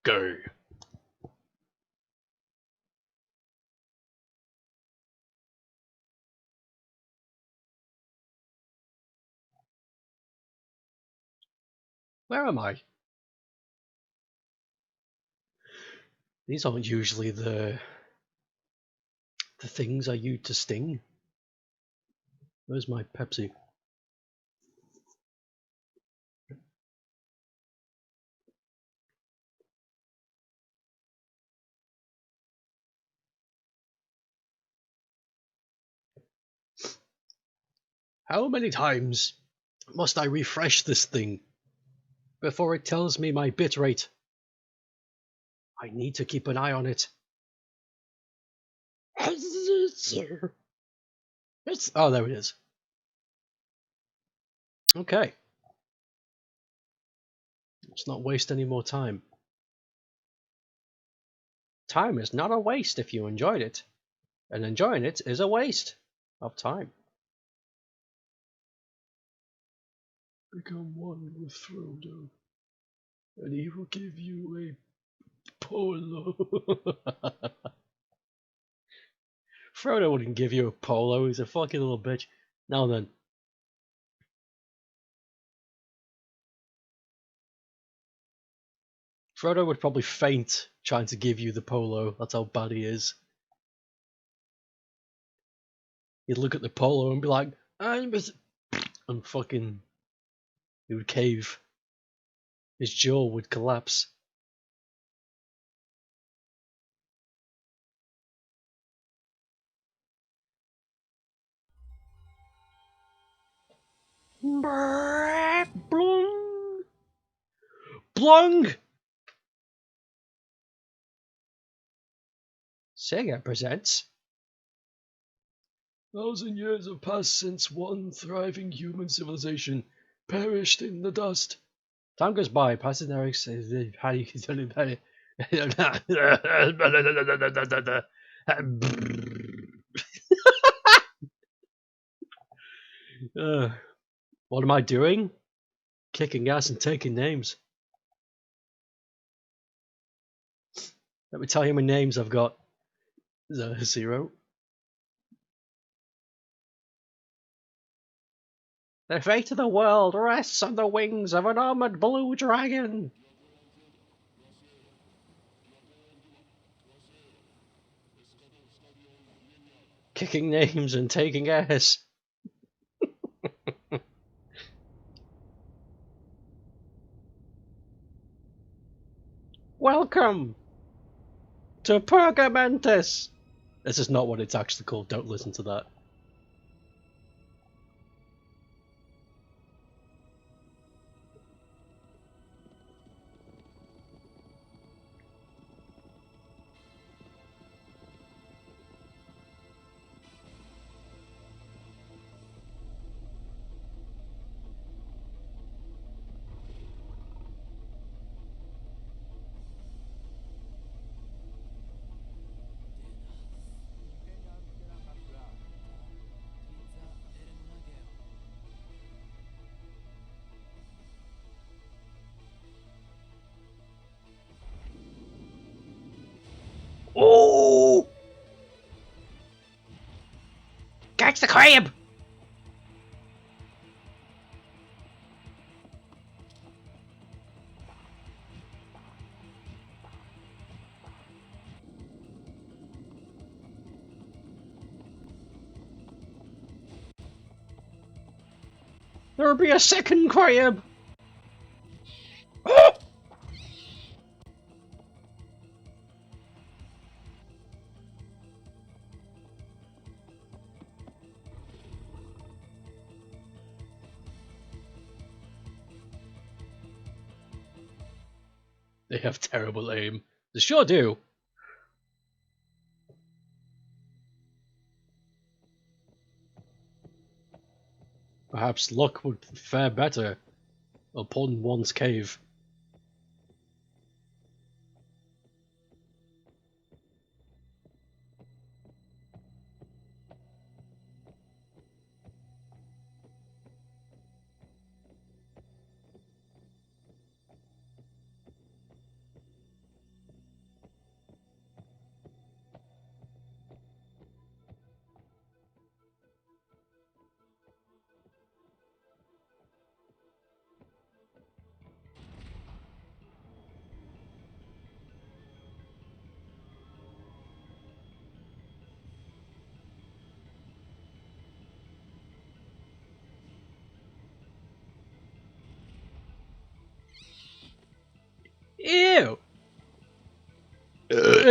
Go. Where am I? These aren't usually the things I use to sting. Where's my Pepsi? How many times must I refresh this thing before it tells me my bitrate? I need to keep an eye on it. Oh, there it is. Okay. Let's not waste any more time. Time is not a waste if you enjoyed it, and enjoying it is a waste of time. Become one with Frodo, and he will give you a polo. Frodo wouldn't give you a polo, he's a fucking little bitch. Now then. Frodo would probably faint trying to give you the polo, that's how bad he is. He'd look at the polo and be like, and fucking... he would cave. His jaw would collapse. Blung! Blung! Sega presents 1,000 years have passed since one thriving human civilization perished in the dust. Time goes by, passing Eric says, how do you what am I doing? Kicking ass and taking names. Let me tell you how many names I've got. 0. The fate of the world rests on the wings of an armored blue dragon. Kicking names and taking ass. Welcome to Pergamentus. This is not what it's actually called, don't listen to that. Oh! Catch the crab! There'll be a second crab! Ah! They have terrible aim. They sure do. Perhaps luck would fare better upon one's cave.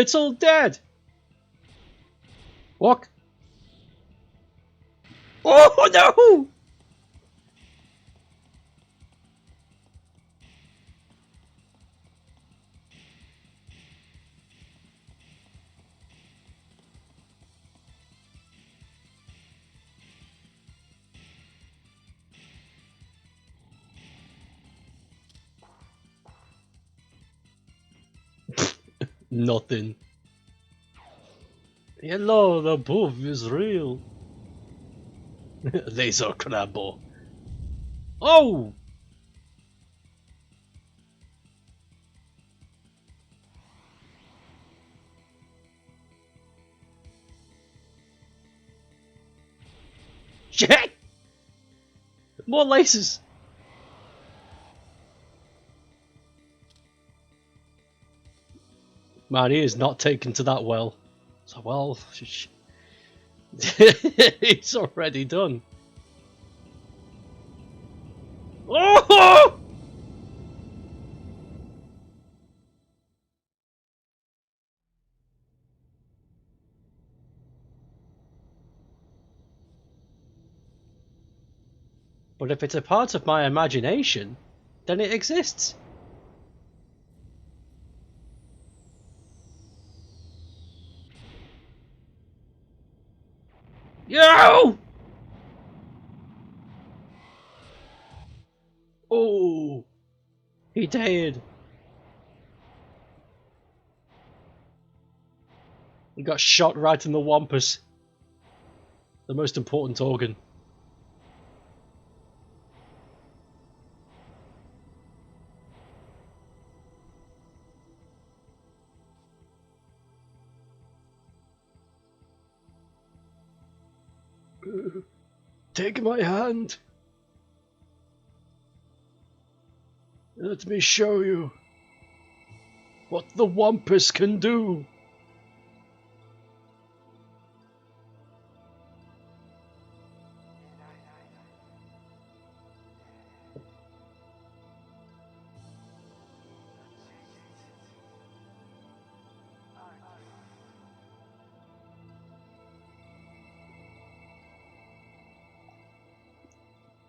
It's all dead! Walk! Oh no! Nothing. Hello, the booth is real. Laser crabbo. Oh! Shit! More lasers! Man, he is not taken to that well. So well, it's already done. Oh! But if it's a part of my imagination, then it exists. Yo! Oh! He did. He got shot right in the wampus. The most important organ. Take my hand. Let me show you what the wampus can do.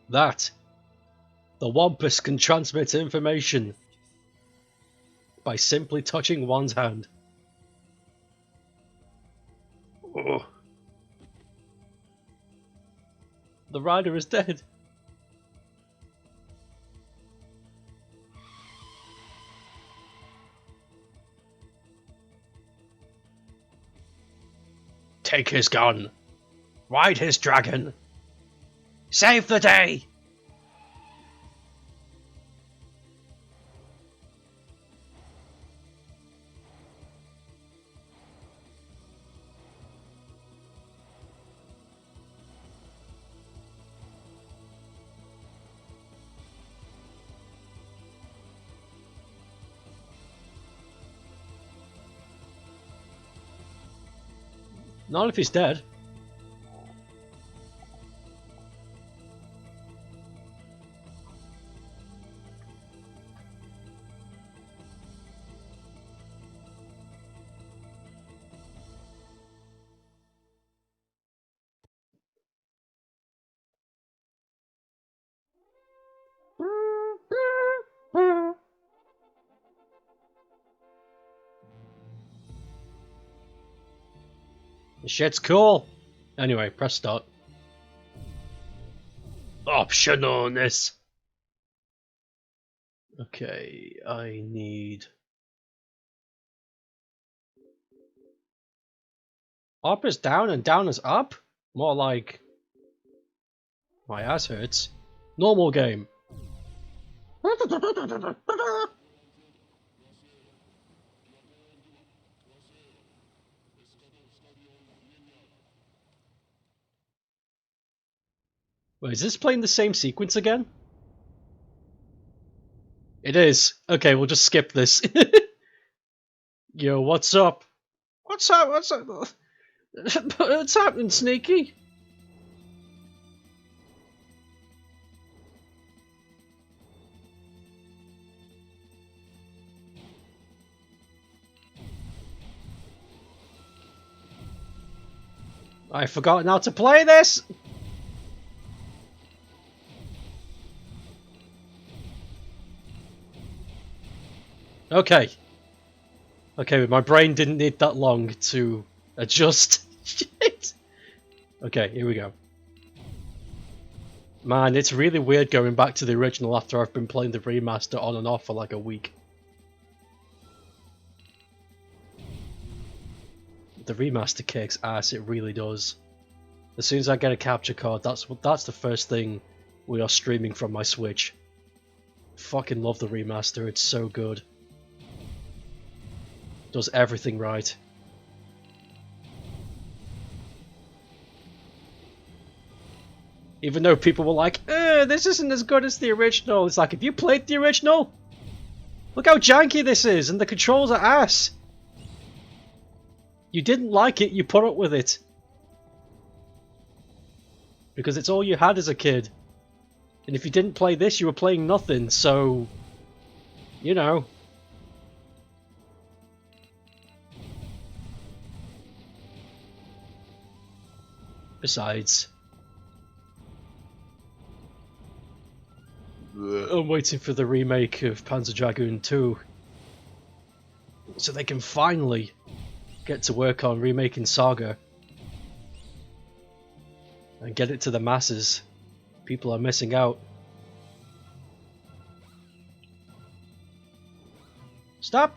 That the wampus can transmit information by simply touching one's hand. Oh. The rider is dead. Take his gun. Ride his dragon. Save the day! Not if he's dead. Shit's cool. Anyway, press start. Optionalness. Okay, I need... Up is down and down is up? More like... My ass hurts. Normal game. Wait, is this playing the same sequence again? It is. Okay, we'll just skip this. Yo, what's up? What's up? What's up? What's happening, Sneaky? I've forgotten how to play this! Okay. Okay, my brain didn't need that long to adjust. Shit! Okay, here we go. Man, it's really weird going back to the original after I've been playing the remaster on and off for like a week. The remaster kicks ass, it really does. As soon as I get a capture card, that's the first thing we are streaming from my Switch. Fucking love the remaster, it's so good. Does everything right. Even though people were like, this isn't as good as the original. It's like, have you played the original? Look how janky this is, and the controls are ass. You didn't like it, you put up with it. Because it's all you had as a kid. And if you didn't play this, you were playing nothing, so... You know. Besides... I'm waiting for the remake of Panzer Dragoon 2. So they can finally get to work on remaking Saga. And get it to the masses. People are missing out. Stop!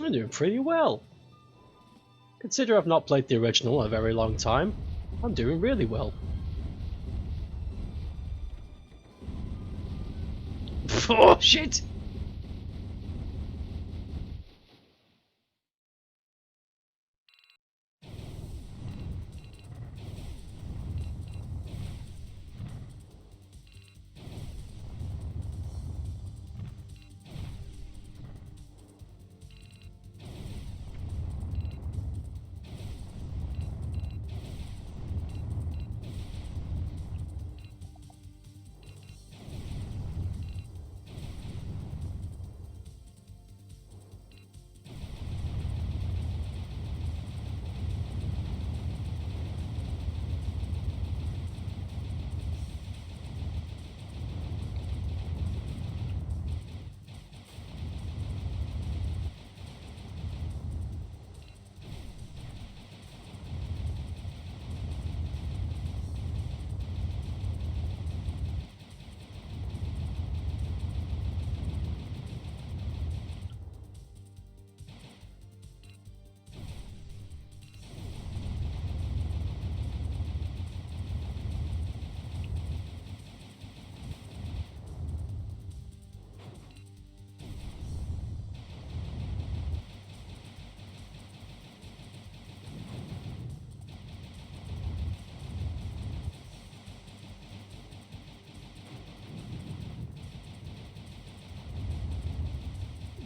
I'm doing pretty well. Consider I've not played the original in a very long time. I'm doing really well. Oh shit!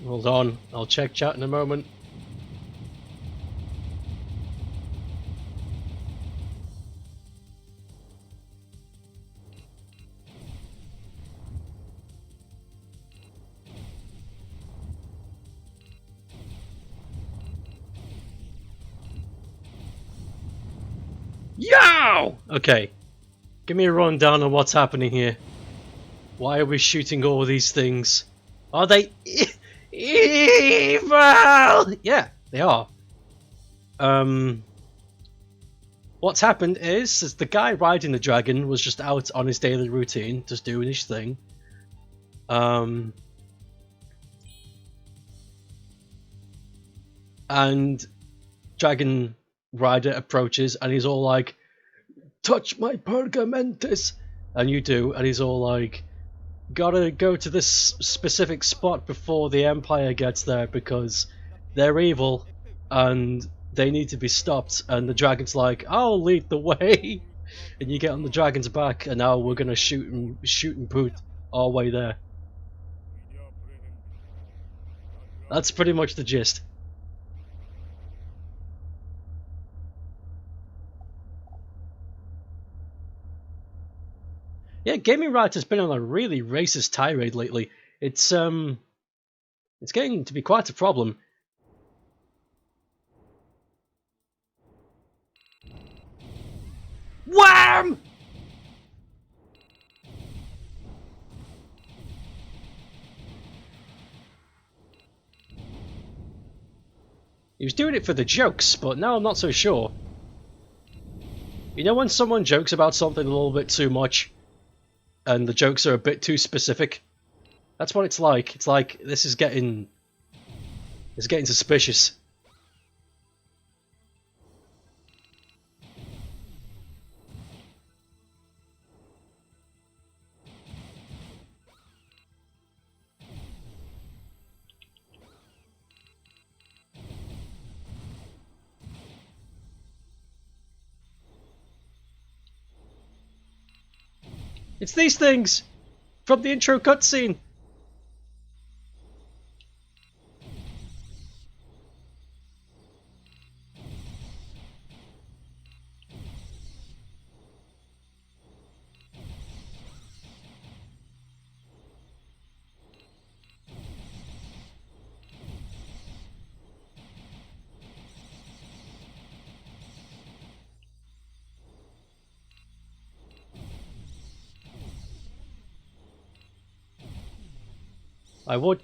Hold on, I'll check chat in a moment. Yo! Okay, give me a rundown on what's happening here. Why are we shooting all these things? Are they evil? Yeah, they are. What's happened is the guy riding the dragon was just out on his daily routine, just doing his thing. And dragon rider approaches and he's all like, touch my pergamentus, and you do, and he's all like, gotta go to this specific spot before the Empire gets there because they're evil and they need to be stopped. And the dragon's like, I'll lead the way. And you get on the dragon's back, and now we're gonna shoot and put our way there. That's pretty much the gist. Yeah, Gaming Riot has been on a really racist tirade lately. It's getting to be quite a problem. Wham! He was doing it for the jokes, but now I'm not so sure. You know when someone jokes about something a little bit too much, and the jokes are a bit too specific? That's what it's like. It's like, this is getting... it's getting suspicious. It's these things! From the intro cutscene! I would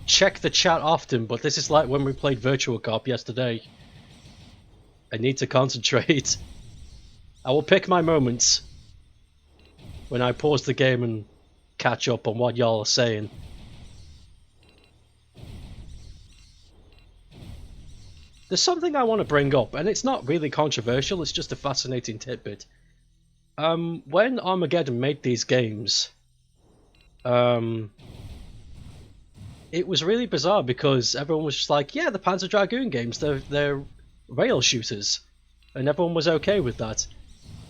check the chat often, but this is like when we played Virtual Cop yesterday. I need to concentrate. I will pick my moments when I pause the game and catch up on what y'all are saying. There's something I want to bring up, and it's not really controversial, it's just a fascinating tidbit. When Armageddon made these games, it was really bizarre because everyone was just like, yeah, the Panzer Dragoon games, they're rail shooters, and everyone was okay with that.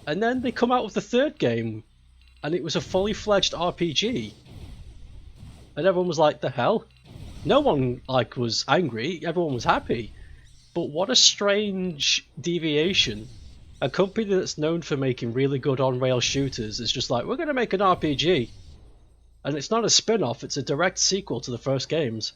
And then they come out with the third game, and it was a fully fledged RPG, and everyone was like, the hell? No one was angry, everyone was happy. But what a strange deviation. A company that's known for making really good on-rail shooters is just like, we're going to make an RPG. And it's not a spin-off, it's a direct sequel to the first games.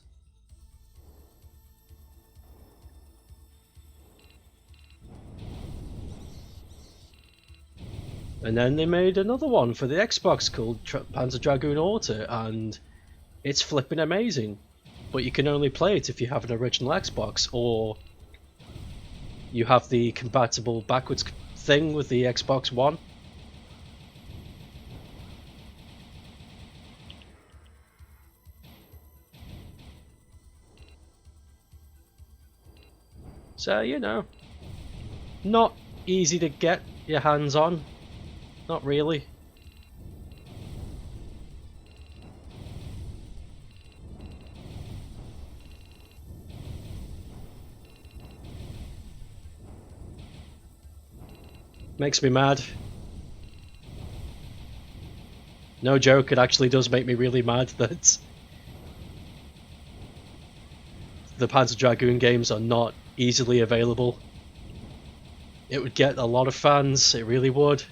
And then they made another one for the Xbox called Panzer Dragoon Auto, and it's flipping amazing. But you can only play it if you have an original Xbox, or you have the compatible backwards thing with the Xbox One. So, you know, not easy to get your hands on. Not really. Makes me mad. No joke, it actually does make me really mad that the Panzer Dragoon games are not easily available. It would get a lot of fans, it really would.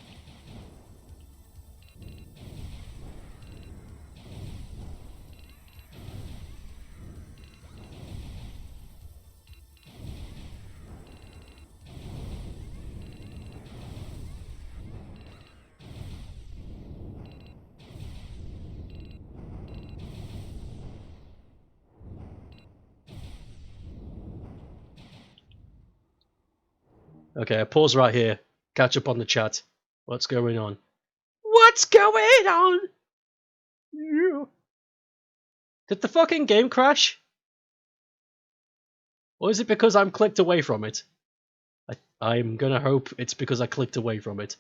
Okay, I pause right here. Catch up on the chat. What's going on? What's going on? Did the fucking game crash? Or is it because I'm clicked away from it? I'm gonna hope it's because I clicked away from it.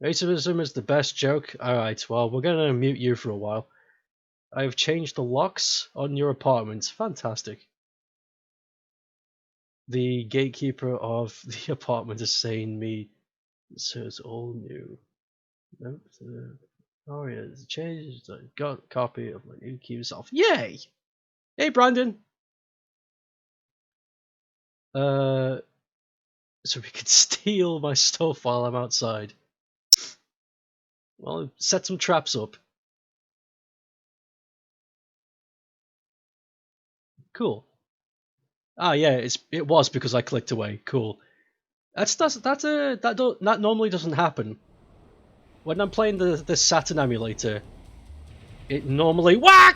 Racism is the best joke. Alright, well, we're gonna mute you for a while. I've changed the locks on your apartment. Fantastic. The gatekeeper of the apartment is saying me, so it's all new. Nope. Oh yeah, it's changed. I got a copy of my new key self. Yay! Hey, Brandon! So we could steal my stuff while I'm outside. Well, set some traps up. Cool. Ah, yeah, it was because I clicked away. Cool. That normally doesn't happen. When I'm playing the Saturn emulator, it normally whack.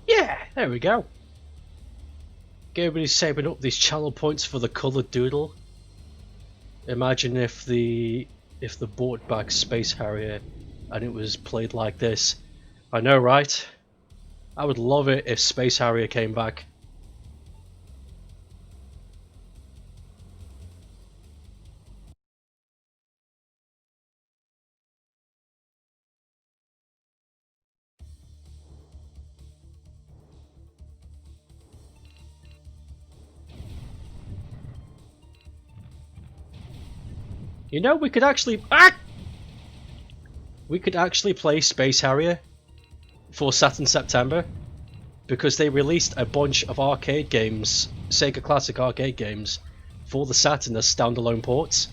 Yeah, there we go. Everybody's saving up these channel points for the coloured doodle. Imagine if the brought back Space Harrier and it was played like this. I know, right? I would love it if Space Harrier came back. You know, we could actually play Space Harrier for Saturn September, because they released a bunch of arcade games, Sega Classic arcade games, for the Saturn as standalone ports.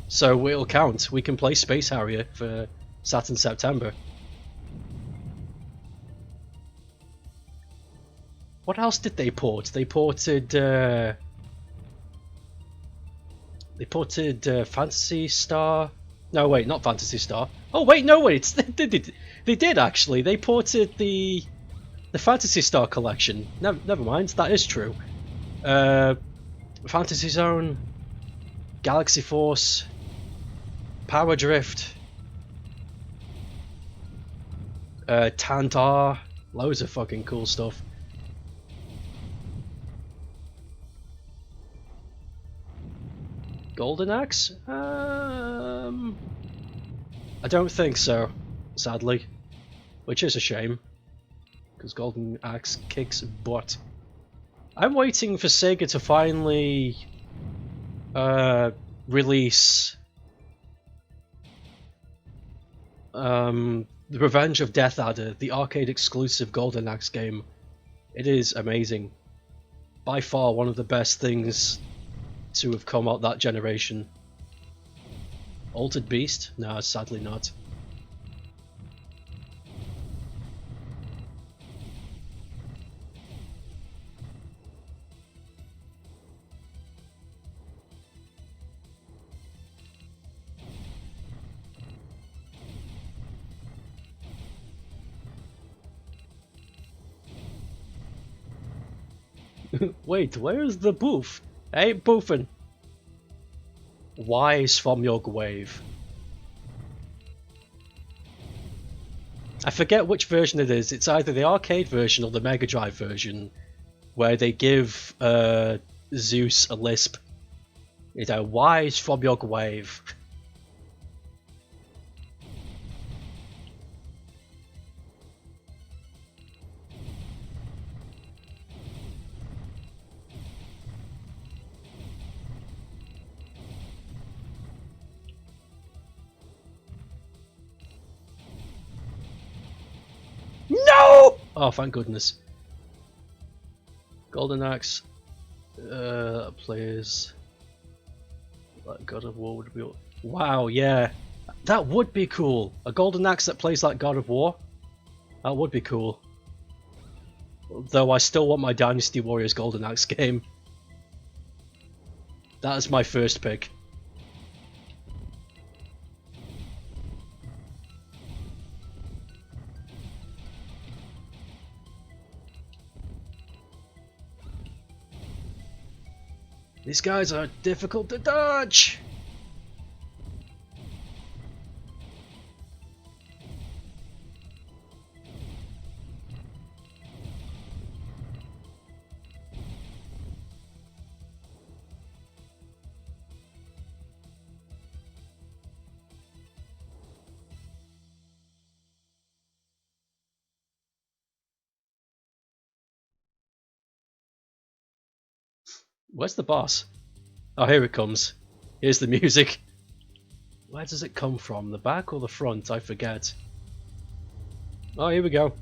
So it'll count. We can play Space Harrier for Saturn September. What else did they port? They ported Phantasy Star. No, wait, not Phantasy Star. Oh, wait, no, wait. They did actually. They ported the Phantasy Star collection. Never mind. That is true. Fantasy Zone, Galaxy Force, Power Drift, Tantar. Loads of fucking cool stuff. Golden Axe? I don't think so, sadly. Which is a shame, because Golden Axe kicks butt. I'm waiting for Sega to finally release The Revenge of Death Adder, the arcade exclusive Golden Axe game. It is amazing. By far one of the best things to have come out that generation. Altered Beast? No, sadly not. Wait, where's the booth? I ain't boofing. Wise from your grave. I forget which version it is. It's either the arcade version or the Mega Drive version, where they give Zeus a lisp. You know, wise from your grave. No! Oh, thank goodness. Golden Axe plays like God of War would be. Wow, yeah, that would be cool. A Golden Axe that plays like God of War. That would be cool. Though I still want my Dynasty Warriors Golden Axe game. That is my first pick. These guys are difficult to dodge! Where's the boss? Oh, here it comes. Here's the music. Where does it come from? The back or the front? I forget. Oh, here we go.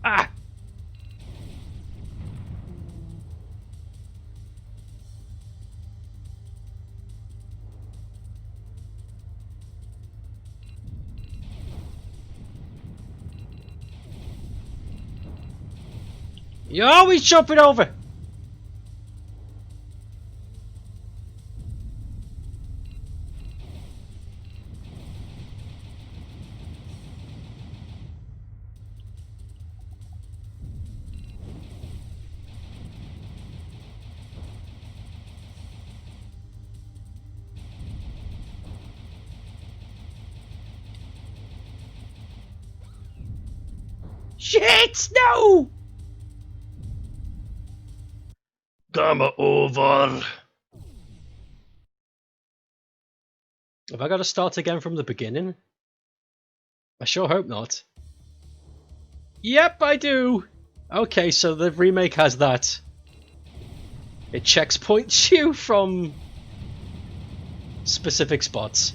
Ah! You're always jumping over! Shit! No! Game over. Have I got to start again from the beginning? I sure hope not. Yep, I do! Okay, so the remake has that. It checkpoints you from specific spots.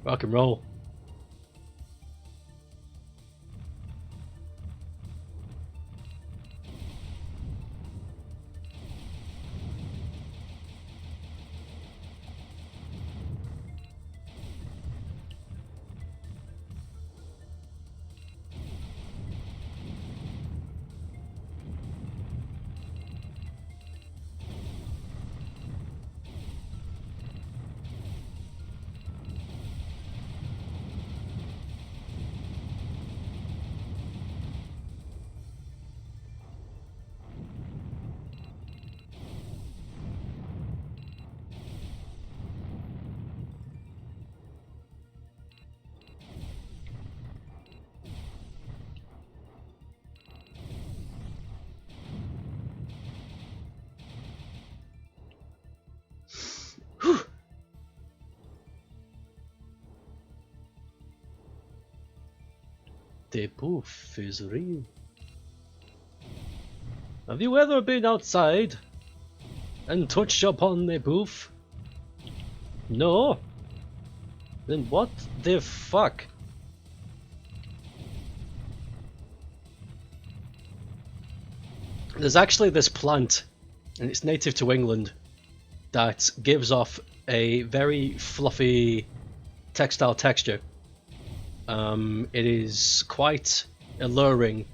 Rock and roll. The poof is real. Have you ever been outside and touched upon the poof? No? Then what the fuck? There's actually this plant, and it's native to England, that gives off a very fluffy textile texture. It is quite alluring.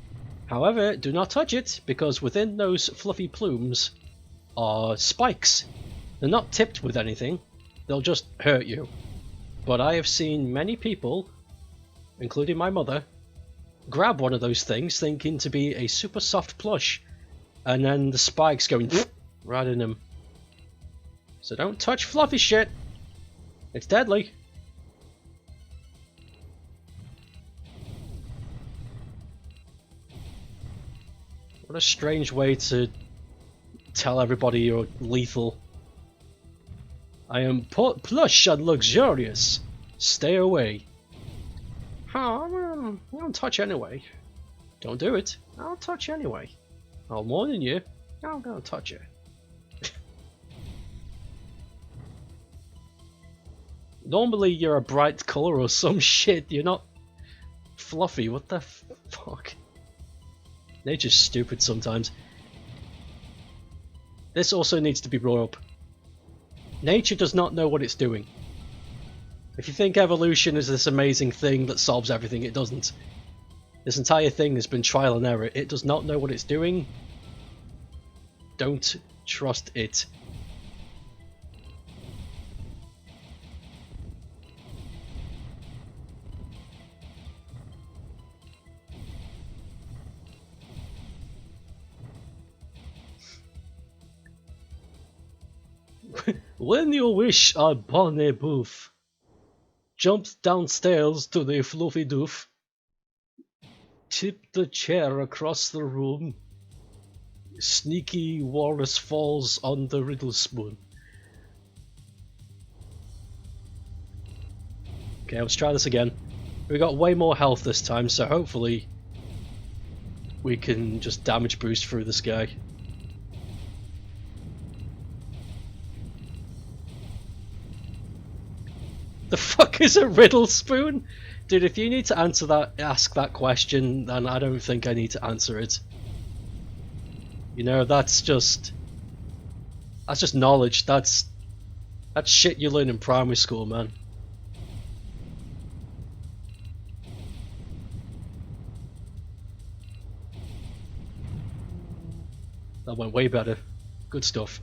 However, do not touch it, because within those fluffy plumes are spikes. They're not tipped with anything, they'll just hurt you. But I have seen many people, including my mother, grab one of those things thinking to be a super soft plush, and then the spikes going right in them. So don't touch fluffy shit. It's deadly. What a strange way to tell everybody you're lethal. I am plush and luxurious. Stay away. Oh, I don't touch anyway. Don't do it. I'll touch anyway. I'm warning you. I'm gonna touch it. Normally you're a bright colour or some shit. You're not fluffy. What the fuck? Nature's stupid sometimes. This also needs to be brought up. Nature does not know what it's doing. If you think evolution is this amazing thing that solves everything, it doesn't. This entire thing has been trial and error. It does not know what it's doing. Don't trust it. When you wish upon a boof, jump downstairs to the fluffy doof, tip the chair across the room, sneaky walrus falls on the riddle spoon. Okay, let's try this again. We got way more health this time, so hopefully we can just damage boost through this guy. The fuck is a riddle spoon? Dude, if you need to ask that question, then I don't think I need to answer it. You know, that's just knowledge. That's shit you learn in primary school, man. That went way better. Good stuff.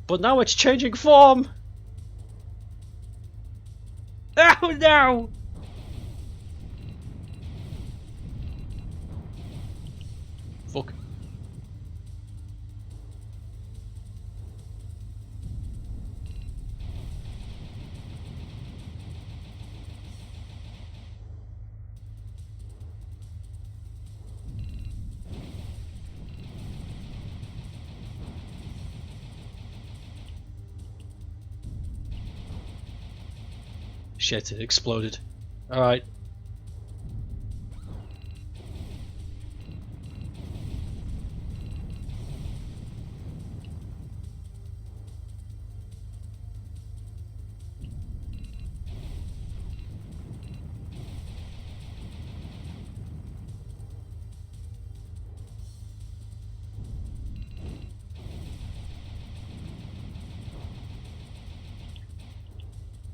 But now it's changing form! Oh no! Fuck. Shit, it exploded. Alright.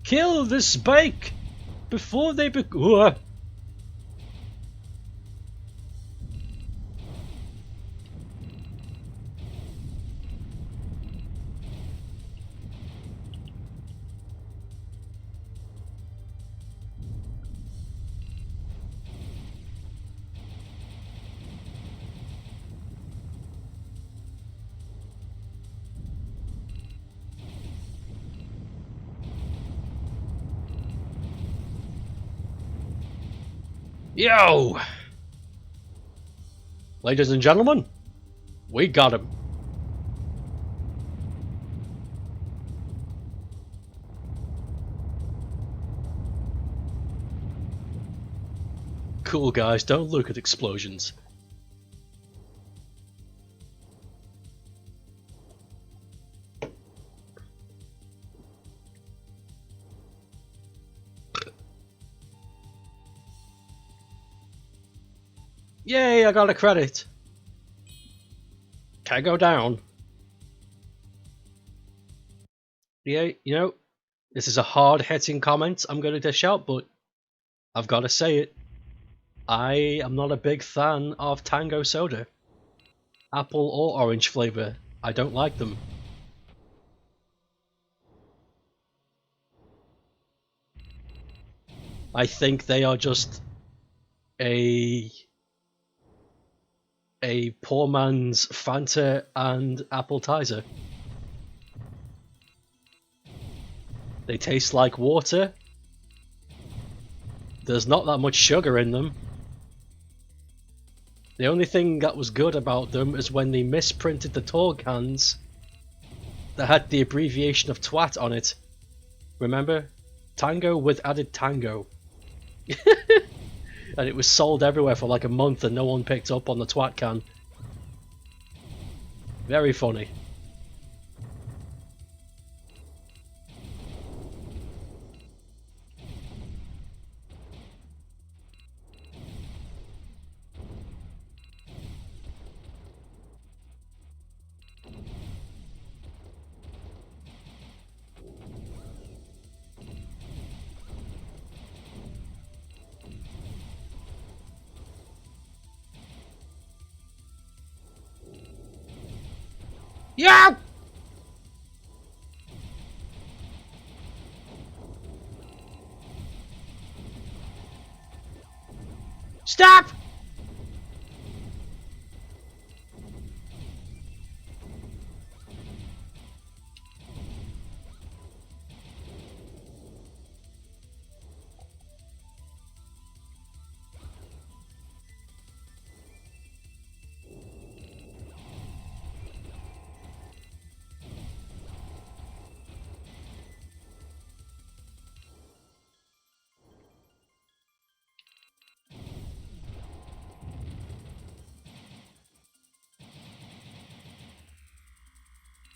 Kill the spike before they begin. Yo! Ladies and gentlemen, we got him. cool, guys. Don't look at explosions. Yay, I got a credit. Can I go down? Yeah, you know, this is a hard-hitting comment I'm going to dish out, but I've got to say it. I am not a big fan of Tango soda. Apple or orange flavour. I don't like them. I think they are just a poor man's Fanta and apple Tizer. They taste like water. There's not that much sugar in them. The only thing that was good about them is when they misprinted the tall cans that had the abbreviation of twat on it. Remember? Tango with added tango. And it was sold everywhere for like a month and no one picked up on the twat can. Very funny. Yeah! Stop!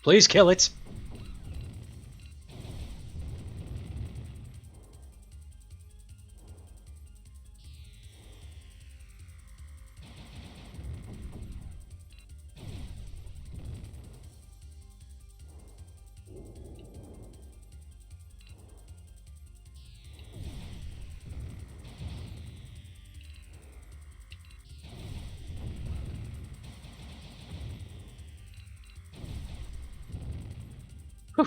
Please kill it. Whew.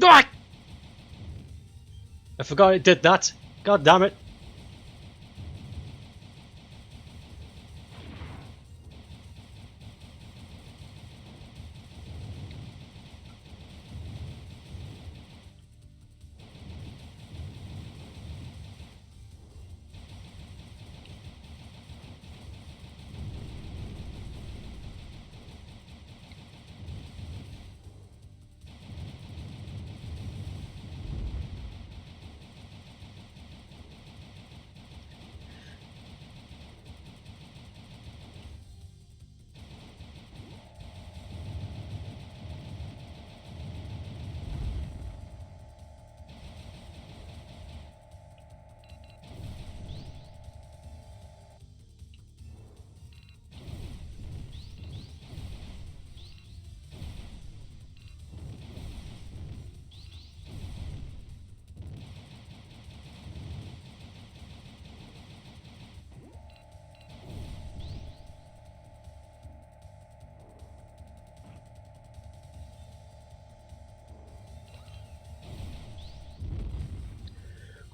Ah! I forgot it did that. God damn it.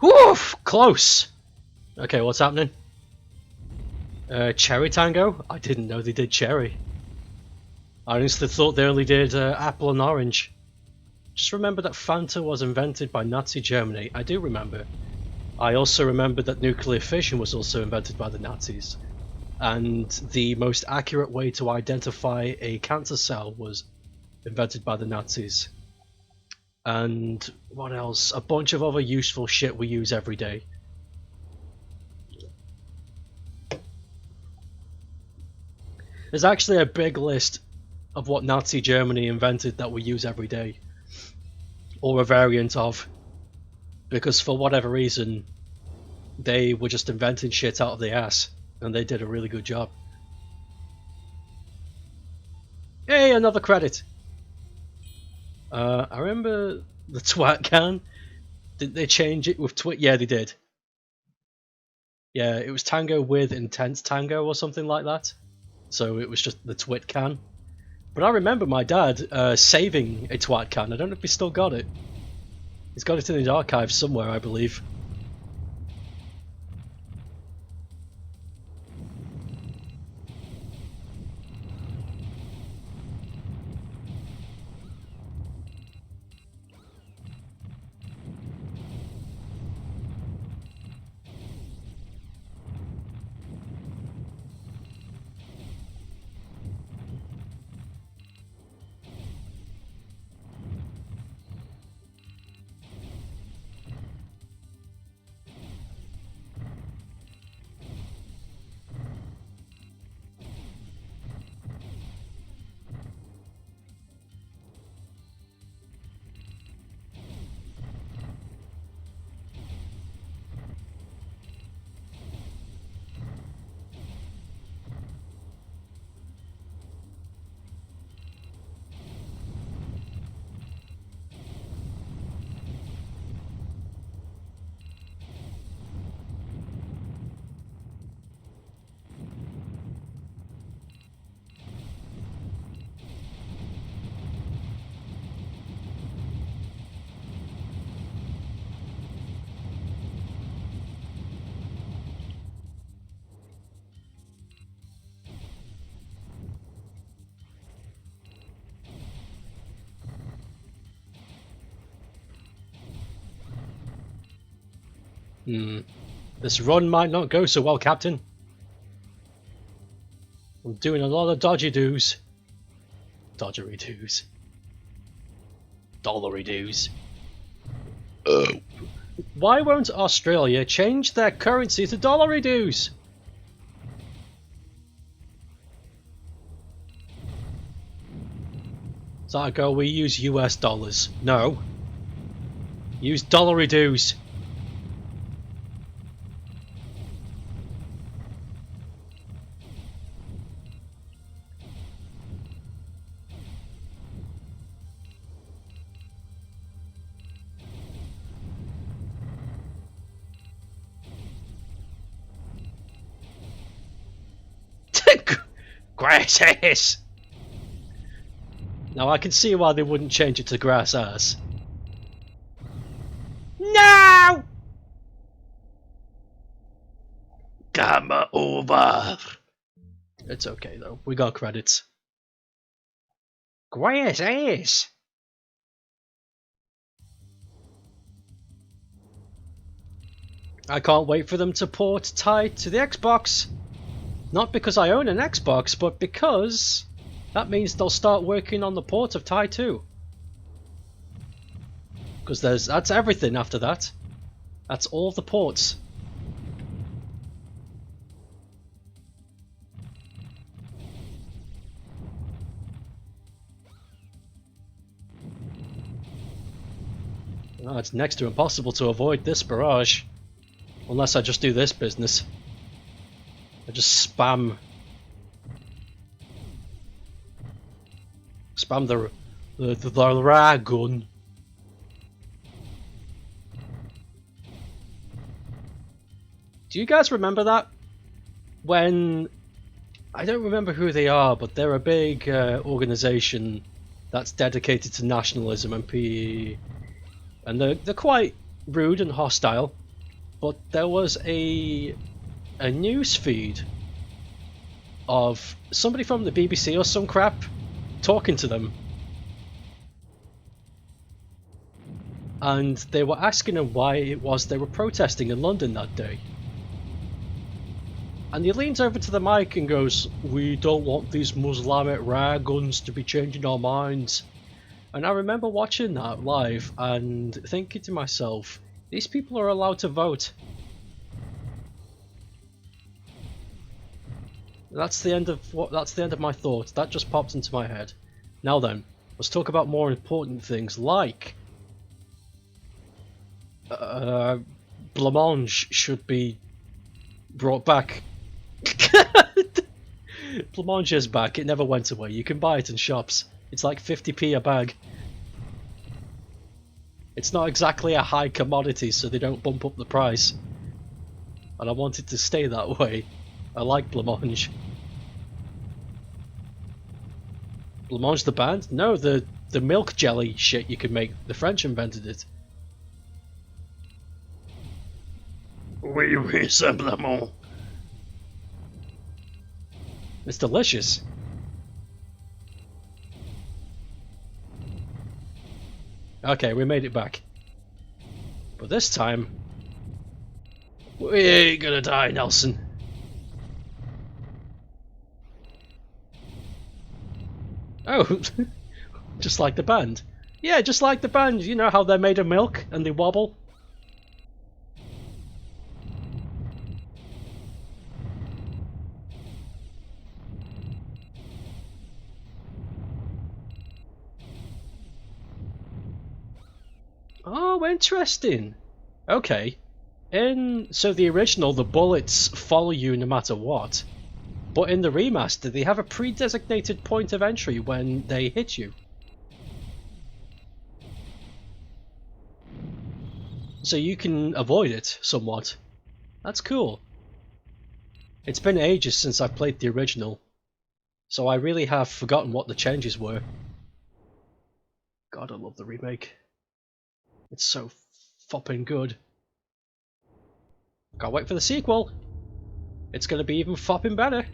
Woof! Close! Okay, what's happening? Cherry Tango? I didn't know they did cherry. I honestly thought they only did apple and orange. Just remember that Fanta was invented by Nazi Germany. I do remember. I also remember that nuclear fission was also invented by the Nazis. And the most accurate way to identify a cancer cell was invented by the Nazis. And what else? A bunch of other useful shit we use every day. There's actually a big list of what Nazi Germany invented that we use every day. Or a variant of. Because for whatever reason, they were just inventing shit out of the ass. And they did a really good job. Hey, another credit! I remember the twat can. Didn't they change it with twit? Yeah, they did. Yeah, it was Tango with Intense Tango or something like that. So it was just the twit can. But I remember my dad saving a twat can. I don't know if he still got it. He's got it in his archives somewhere, I believe. This run might not go so well, Captain. I'm doing a lot of dodgy doos. Dodgery doos. Dollary doos. Why won't Australia change their currency to dollary doos? So I go, we use US dollars. No. Use dollary doos. Grass ass! Now I can see why they wouldn't change it to grass ass. No! Come over! It's okay though, we got credits. Grass ass! I can't wait for them to port TIE to the Xbox. Not because I own an Xbox, but because that means they'll start working on the port of TIE 2. Because that's everything after that. That's all the ports. Oh, it's next to impossible to avoid this barrage. Unless I just do this business. I just spam the Dragoon. Do you guys remember that? When I don't remember who they are, but they're a big organization that's dedicated to nationalism and PE, and they're quite rude and hostile. but there was a news feed of somebody from the BBC or some crap talking to them, and they were asking them why it was they were protesting in London that day. And he leans over to the mic and goes, "We don't want these Muslimic rare guns to be changing our minds." And I remember watching that live and thinking to myself, these people are allowed to vote. That's the end of my thoughts. That just popped into my head. Now then, let's talk about more important things like blancmange should be brought back. Blancmange is back. It never went away. You can buy it in shops. It's like 50p a bag. It's not exactly a high commodity, so they don't bump up the price. And I want it to stay that way. I like blancmange. Blancmange the band? No, the milk jelly shit you can make. The French invented it. Oui, simplement. It's delicious. Okay, we made it back. But this time, we ain't gonna die, Nelson. Oh, just like the band. Yeah, just like the band. You know how they're made of milk and they wobble? Oh, interesting. Okay. So the original, the bullets follow you no matter what. But in the remaster, they have a pre-designated point of entry when they hit you. So you can avoid it somewhat. That's cool. It's been ages since I played the original, so I really have forgotten what the changes were. God, I love the remake. It's so fopping good. Can't wait for the sequel. It's gonna be even fopping better.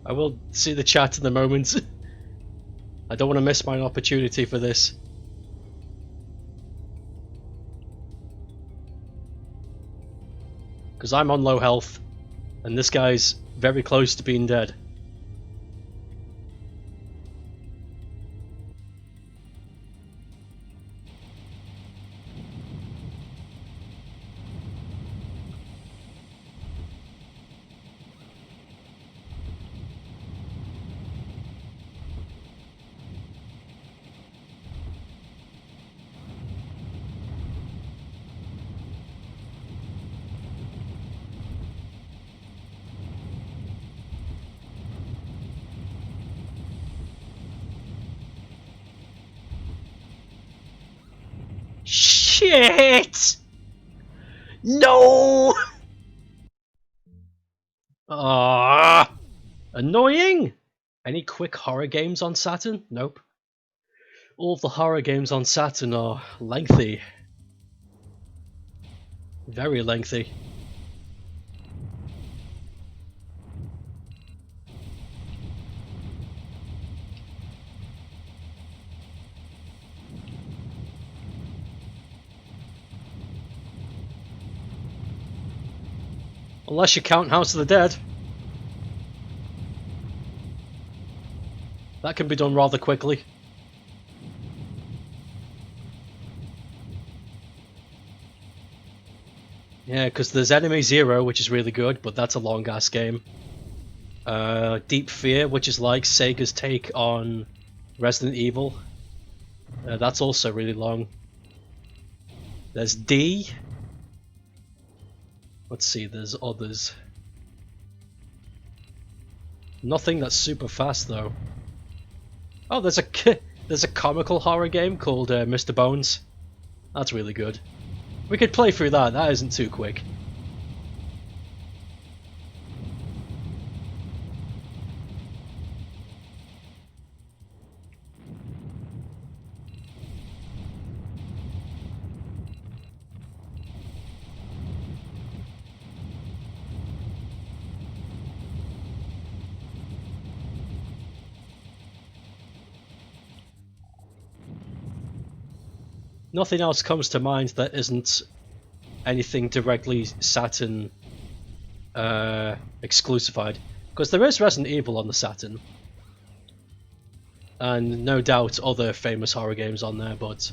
I will see the chat in a moment. I don't want to miss my opportunity for this. Because I'm on low health, and this guy's very close to being dead. Shit! No! Ah, annoying! Any quick horror games on Saturn? Nope. All of the horror games on Saturn are lengthy. Very lengthy. Unless you count House of the Dead. That can be done rather quickly. Yeah, because there's Enemy Zero, which is really good, but that's a long-ass game. Deep Fear, which is like Sega's take on Resident Evil. That's also really long. There's D. Let's see, there's others. Nothing that's super fast though. Oh, there's a comical horror game called Mr. Bones. That's really good. We could play through that. That isn't too quick. Nothing else comes to mind that isn't anything directly Saturn exclusified. Because there is Resident Evil on the Saturn. And no doubt other famous horror games on there, but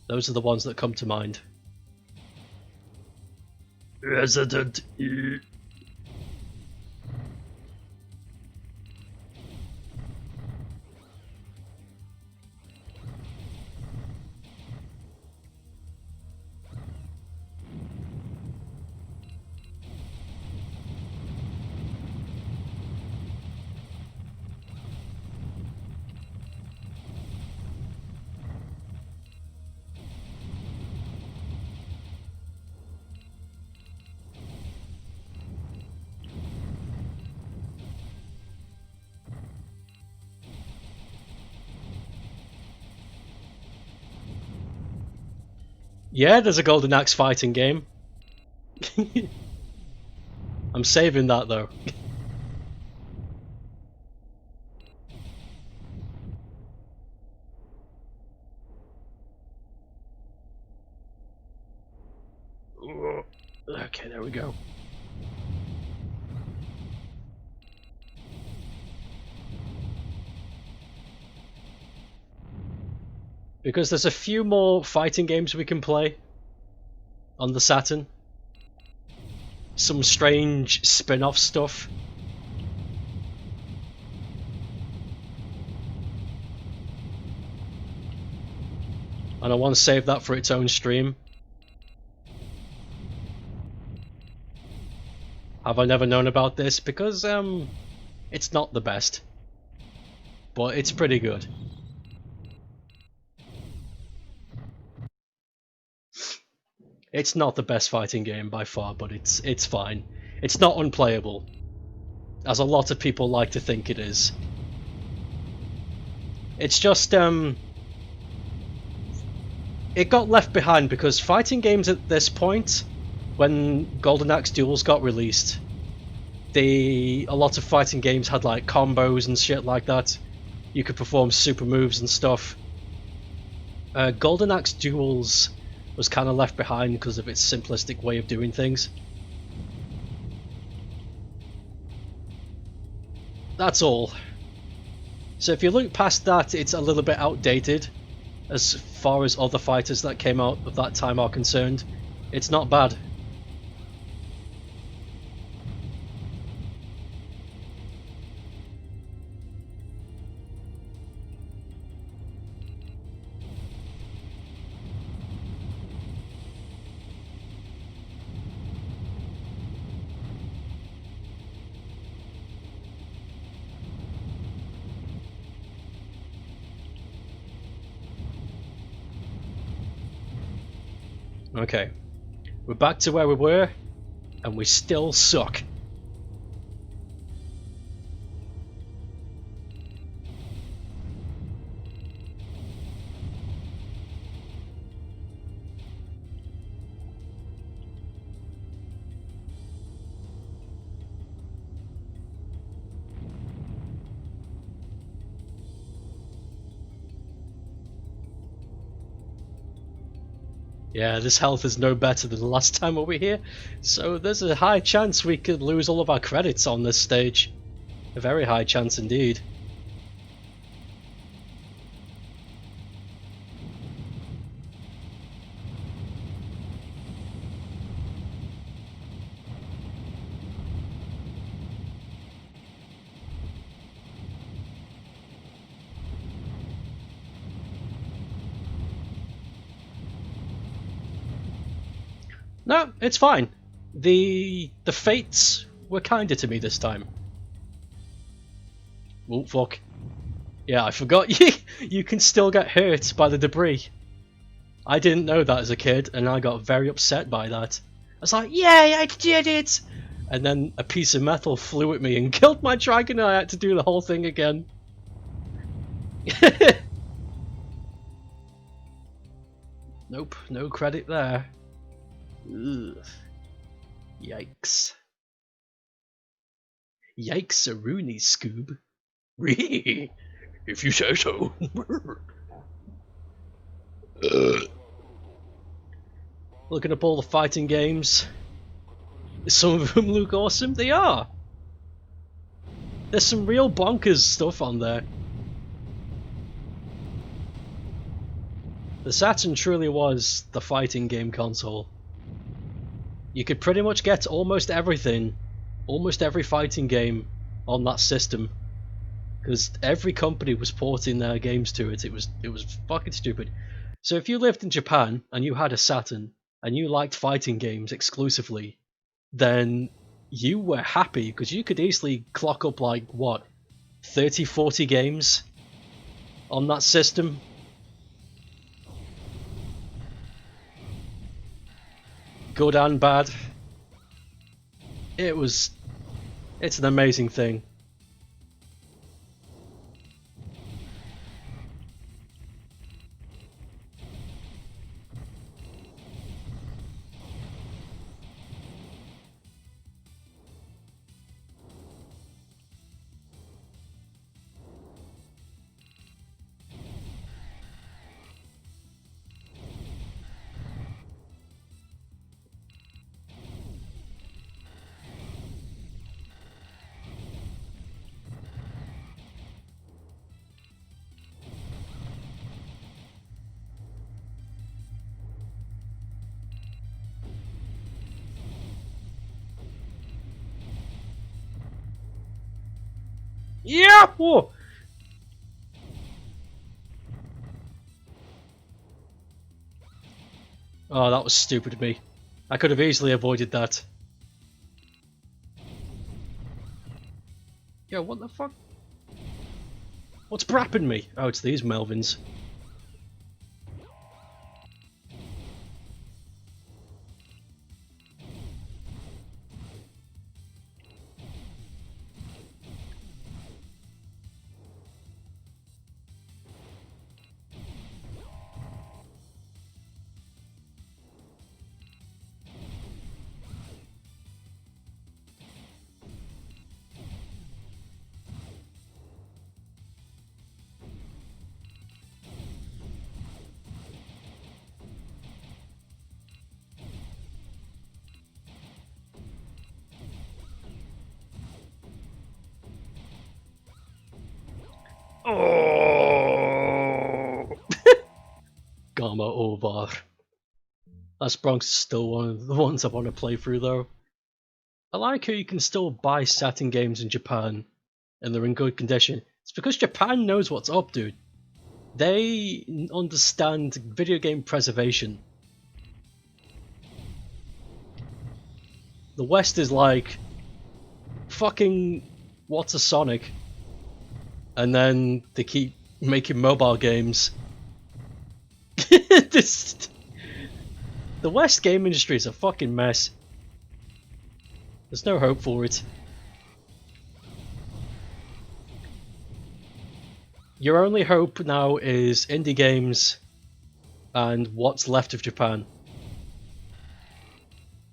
those are the ones that come to mind. Resident Evil. Yeah, there's a Golden Axe fighting game. I'm saving that though. Okay, there we go. Because there's a few more fighting games we can play on the Saturn. Some strange spin-off stuff. And I want to save that for its own stream. Have I never known about this? Because it's not the best. But it's pretty good. It's not the best fighting game by far, but it's fine. It's not unplayable, as a lot of people like to think it is. It's just it got left behind because fighting games at this point, when Golden Axe Duels got released, a lot of fighting games had like combos and shit like that. You could perform super moves and stuff. Golden Axe Duels was kind of left behind because of its simplistic way of doing things. That's all. So if you look past that, it's a little bit outdated as far as other fighters that came out of that time are concerned. It's not bad. Okay, we're back to where we were, and we still suck. Yeah, this health is no better than the last time we were here, so there's a high chance we could lose all of our credits on this stage. A very high chance indeed. No, it's fine. The fates were kinder to me this time. Oh fuck. Yeah, I forgot you can still get hurt by the debris. I didn't know that as a kid, and I got very upset by that. I was like, yay, I did it! And then a piece of metal flew at me and killed my dragon, and I had to do the whole thing again. Nope, no credit there. Ugh. Yikes. Yikes a Rooney, Scoob. If you say so. Looking up all the fighting games. Some of them look awesome. They are. There's some real bonkers stuff on there. The Saturn truly was the fighting game console. You could pretty much get almost everything, almost every fighting game on that system, because every company was porting their games to it. It was fucking stupid. So if you lived in Japan and you had a Saturn and you liked fighting games exclusively, then you were happy because you could easily clock up like what, 30-40 games on that system. Good and bad. It's an amazing thing. Yeah! Whoa. Oh, that was stupid of me. I could have easily avoided that. Yo, what the fuck? What's brapping me? Oh, it's these Melvins. Oh! Gamma over. That Bronx is still one of the ones I want to play through though. I like how you can still buy Saturn games in Japan and they're in good condition. It's because Japan knows what's up, dude. They understand video game preservation. The West is like, fucking, what's a Sonic? And then they keep making mobile games. The West game industry is a fucking mess. There's no hope for it. Your only hope now is indie games and what's left of Japan.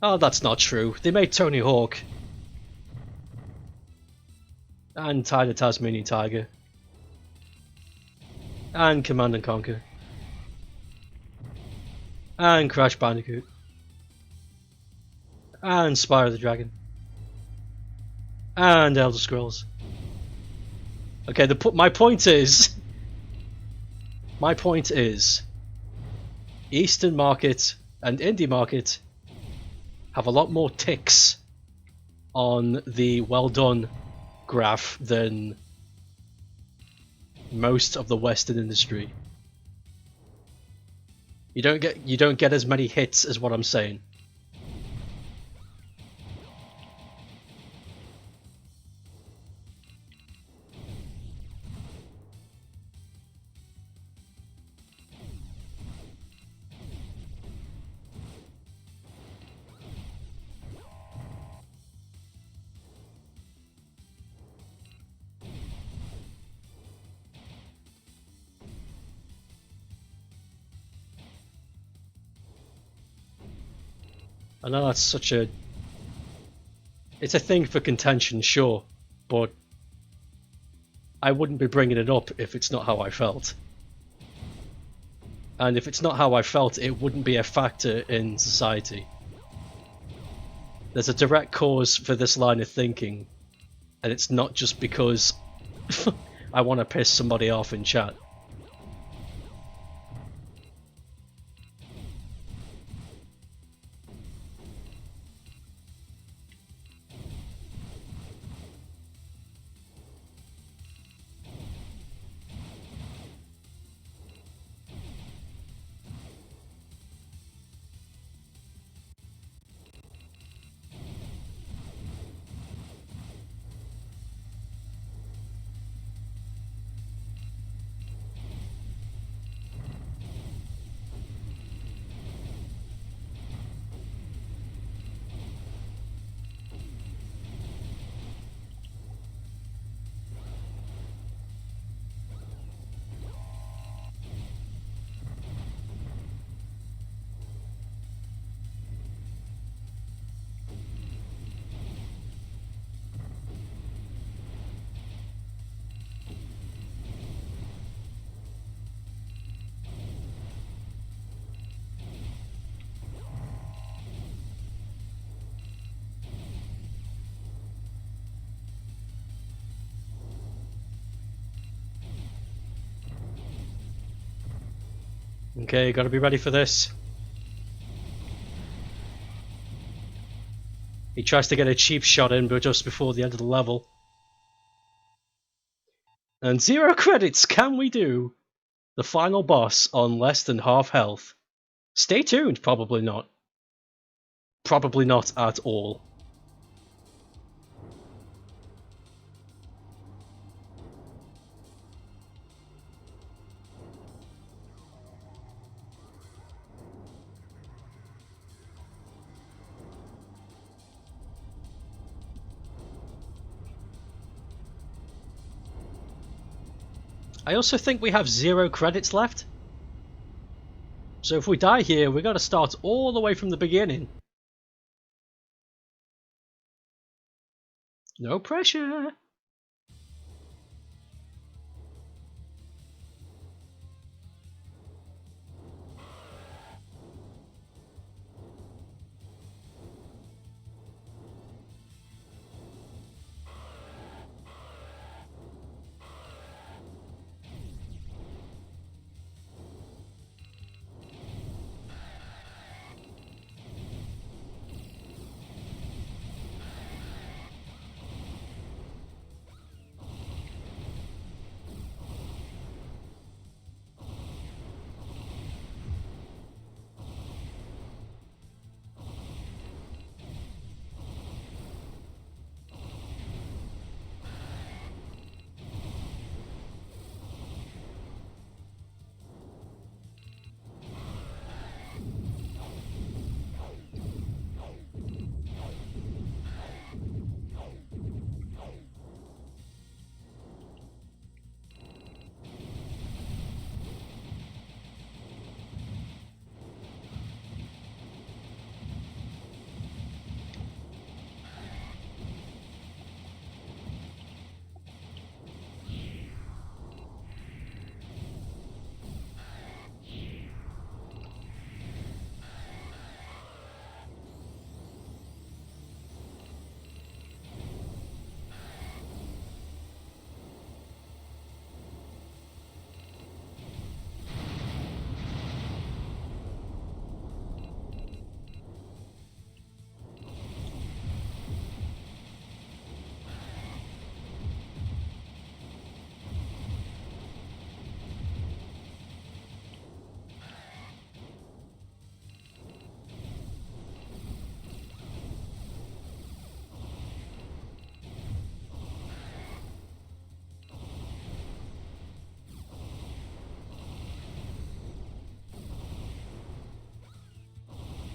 Oh, that's not true. They made Tony Hawk. And Tiny Tasmanian Tiger. And Command and Conquer. And Crash Bandicoot. And Spyro the Dragon. And Elder Scrolls. Okay, my point is... My point is... Eastern Market and Indie Market have a lot more ticks on the well done graph than most of the Western industry. You don't get as many hits as what I'm saying. I know that's such a... It's a thing for contention, sure, but I wouldn't be bringing it up if it's not how I felt. And if it's not how I felt, it wouldn't be a factor in society. There's a direct cause for this line of thinking, and it's not just because I want to piss somebody off in chat. Okay, gotta be ready for this. He tries to get a cheap shot in, but just before the end of the level. And 0 credits, can we do the final boss on less than half health? Stay tuned, probably not. Probably not at all. I also think we have 0 credits left. So if we die here, we gotta start all the way from the beginning. No pressure.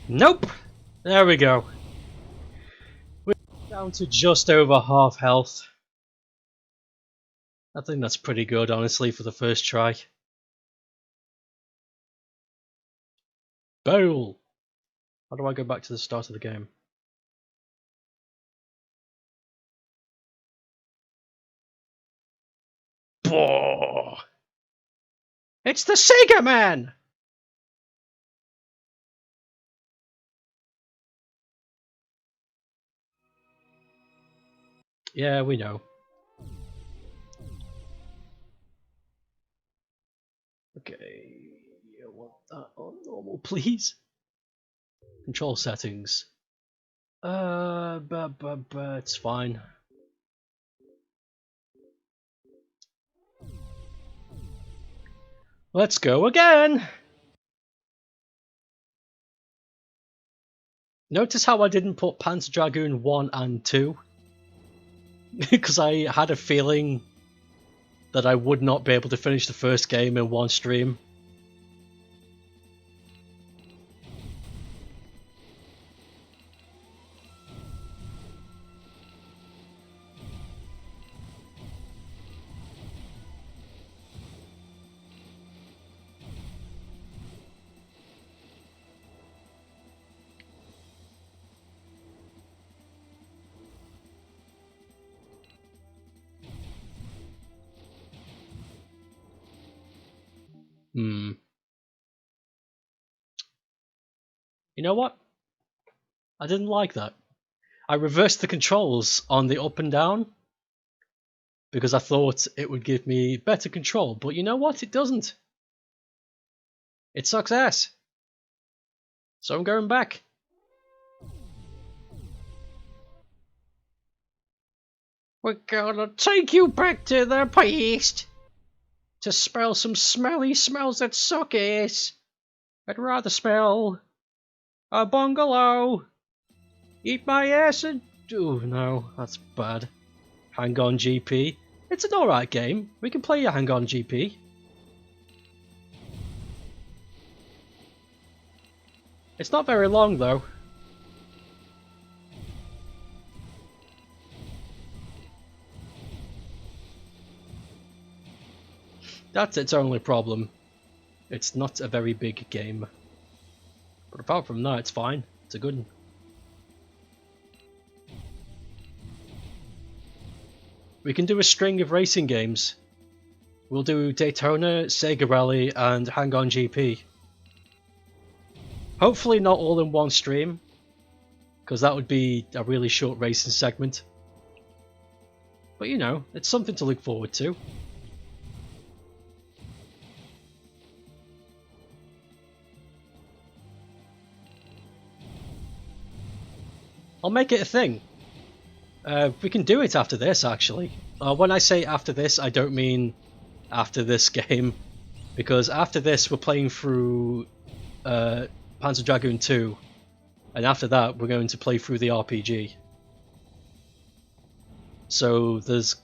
Nope! There we go. We're down to just over half health. I think that's pretty good, honestly, for the first try. Bowl! How do I go back to the start of the game? Boah! It's the Sega Man! Yeah, we know. Okay, I want that on normal, please. Control settings. It's fine. Let's go again! Notice how I didn't put Panzer Dragoon 1 and 2? Because I had a feeling that I would not be able to finish the first game in one stream. You know what? I didn't like that. I reversed the controls on the up and down because I thought it would give me better control, but you know what? It doesn't. It sucks ass. So I'm going back. We're gonna take you back to the past to smell some smelly smells that suck ass. I'd rather smell a bungalow. Eat my ass and... Oh no, that's bad. Hang on GP. It's an alright game. We can play a Hang on GP. It's not very long though. That's its only problem. It's not a very big game. But apart from that, it's fine. It's a good one. We can do a string of racing games. We'll do Daytona, Sega Rally, and Hang On GP. Hopefully not all in one stream, because that would be a really short racing segment. But you know, it's something to look forward to. I'll make it a thing. We can do it after this, actually. When I say after this, I don't mean after this game, because after this we're playing through Panzer Dragoon 2, and after that we're going to play through the RPG. So there's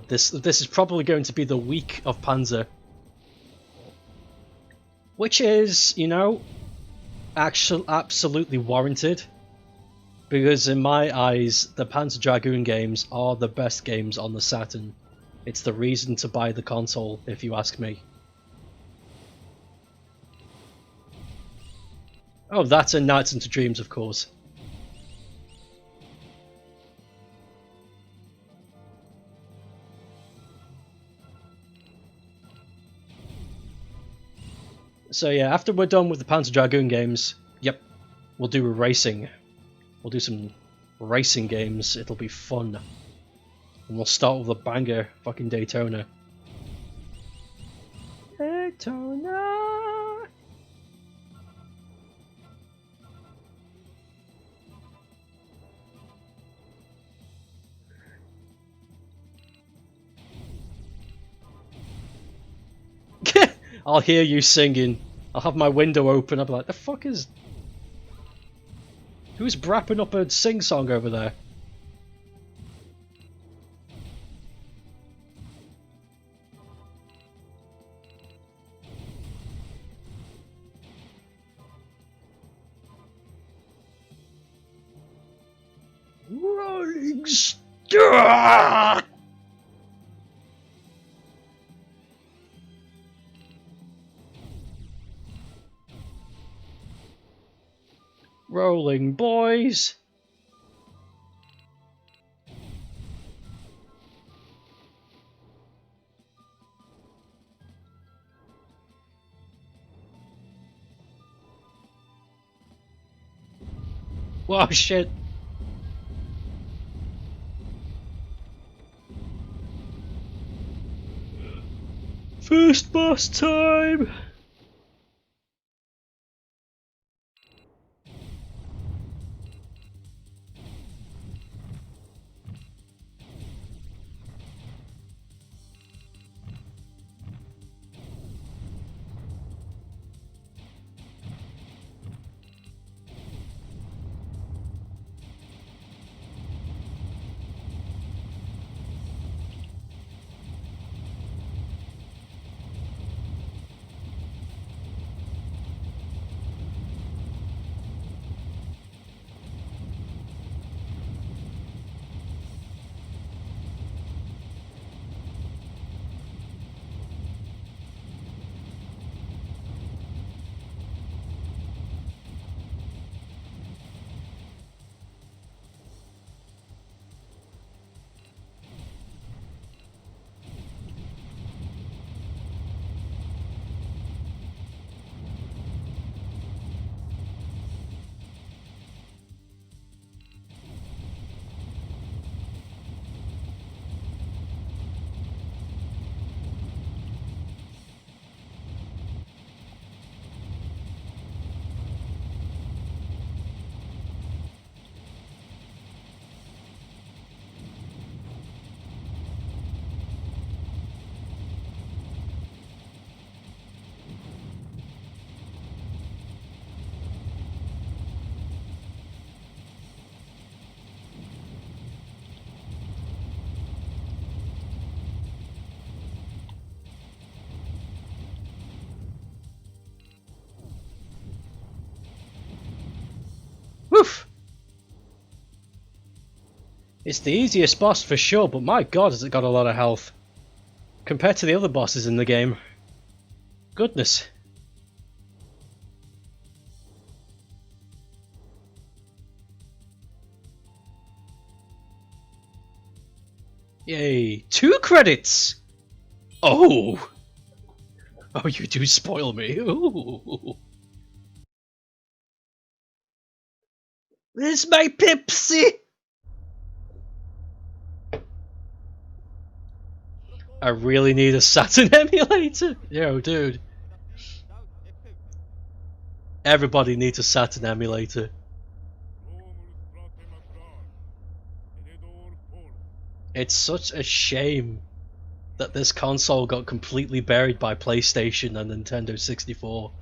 this is probably going to be the week of Panzer, which is, you know, actually absolutely warranted. Because in my eyes, the Panzer Dragoon games are the best games on the Saturn. It's the reason to buy the console, if you ask me. Oh, that's in Nights into Dreams, of course. So yeah, after we're done with the Panzer Dragoon games, yep, we'll do racing. We'll do some racing games, it'll be fun. And we'll start with a banger, fucking Daytona. Daytona! I'll hear you singing. I'll have my window open, I'll be like, the fuck is... Who's brapping up a sing-song over there? legs! Ah! Rolling, boys! Whoa, shit! First boss time! Woof! It's the easiest boss for sure, but my god has it got a lot of health. Compared to the other bosses in the game. Goodness. Yay, 2 credits! Oh! Oh, you do spoil me. Ooh. Where's my Pepsi? I really need a Saturn emulator. Yo, dude. Everybody needs a Saturn emulator. It's such a shame that this console got completely buried by PlayStation and Nintendo 64.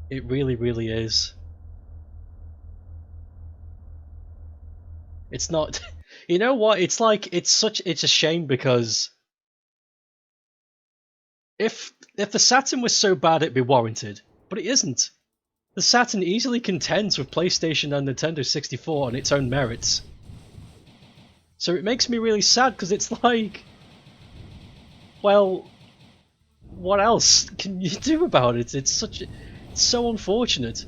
It really, really is. It's not... You know what? It's like, it's a shame because... If the Saturn was so bad it'd be warranted, but it isn't. The Saturn easily contends with PlayStation and Nintendo 64 on its own merits. So it makes me really sad because it's like... Well... What else can you do about it? It's so unfortunate.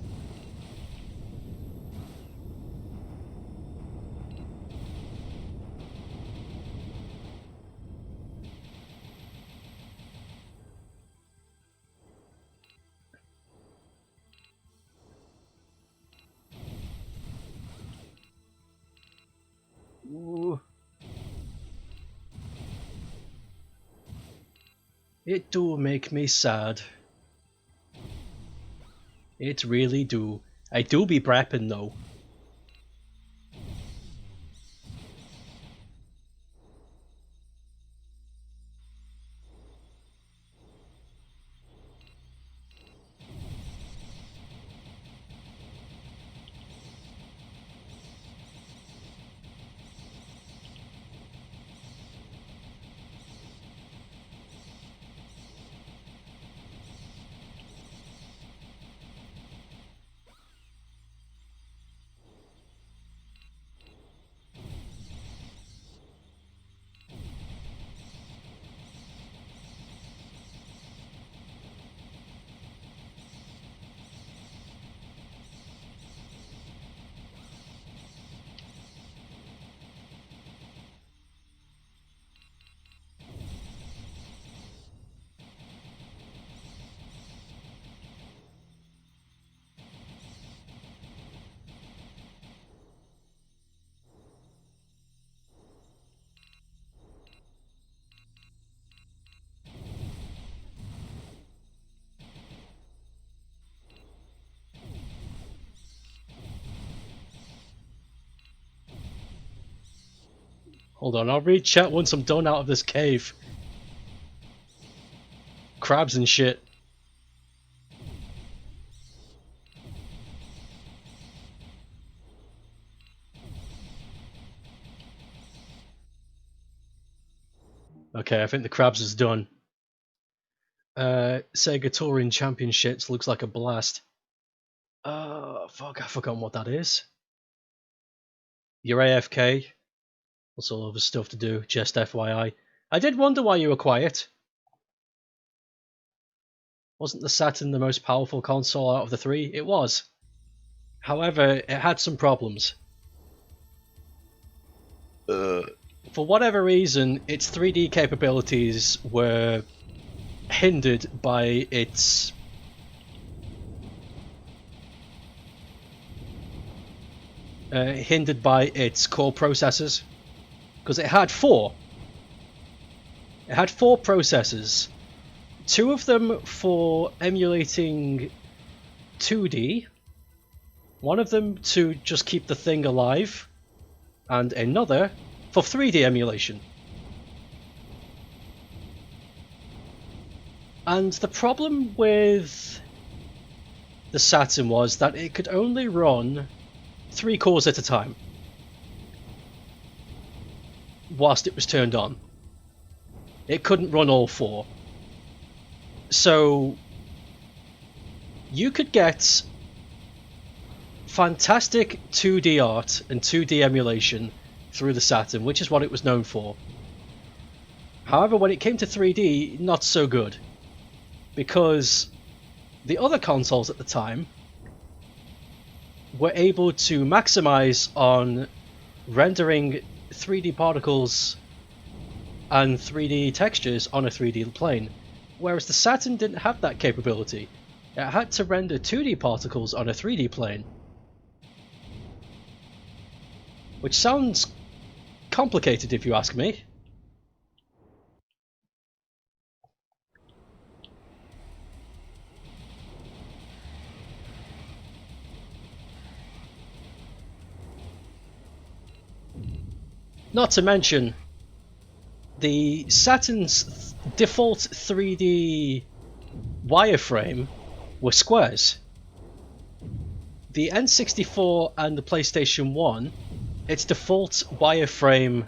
Ooh. It do make me sad. It really do. I do be prepping though. Hold on, I'll read chat once I'm done out of this cave. Crabs and shit. Okay, I think the crabs is done. Sega Touring Championships looks like a blast. Fuck, I forgot what that is. You're AFK. What's all other stuff to do? Just FYI. I did wonder why you were quiet. Wasn't the Saturn the most powerful console out of the three? It was. However, it had some problems. For whatever reason, its 3D capabilities were hindered by its core processors, because it had four. It had four processors, two of them for emulating 2D, one of them to just keep the thing alive, and another for 3D emulation. And the problem with the Saturn was that it could only run 3 cores at a time whilst it was turned on. It couldn't run all 4. So you could get fantastic 2D art and 2D emulation through the Saturn, which is what it was known for. However, when it came to 3D, not so good, because the other consoles at the time were able to maximize on rendering 3D particles and 3D textures on a 3D plane, whereas the Saturn didn't have that capability. It had to render 2D particles on a 3D plane, which sounds complicated if you ask me. Not to mention, the Saturn's default 3D wireframe were squares. The N64 and the PlayStation 1, its default wireframe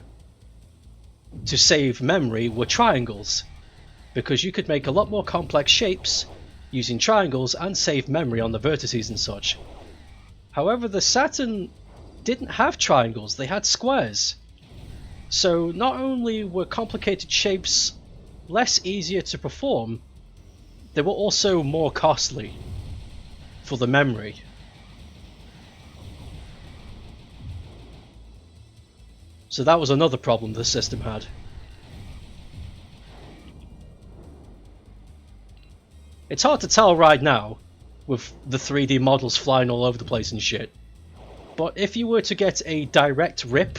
to save memory were triangles, because you could make a lot more complex shapes using triangles and save memory on the vertices and such. However, the Saturn didn't have triangles, they had squares. So not only were complicated shapes less easier to perform, they were also more costly for the memory. So that was another problem the system had. It's hard to tell right now, with the 3D models flying all over the place and shit, but if you were to get a direct rip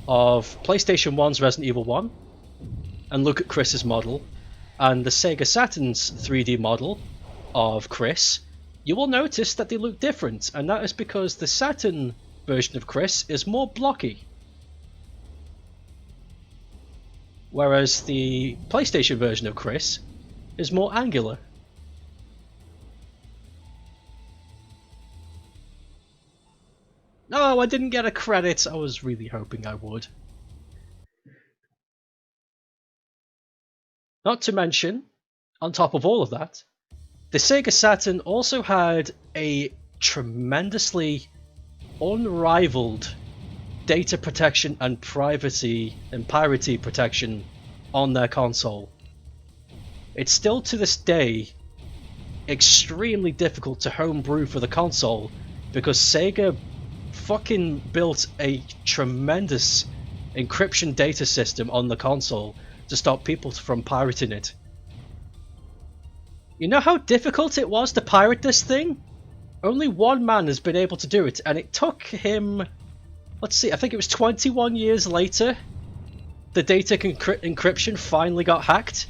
of PlayStation 1's Resident Evil 1 and look at Chris's model and the Sega Saturn's 3D model of Chris, you will notice that they look different, and that is because the Saturn version of Chris is more blocky, whereas the PlayStation version of Chris is more angular. No, I didn't get a credit. I was really hoping I would. Not to mention, on top of all of that, the Sega Saturn also had a tremendously unrivaled data protection and privacy and piracy protection on their console. It's still to this day extremely difficult to homebrew for the console because Sega fucking built a tremendous encryption data system on the console to stop people from pirating it. You know how difficult it was to pirate this thing? Only one man has been able to do it, and it took him, let's see, I think it was 21 years later the data encryption finally got hacked,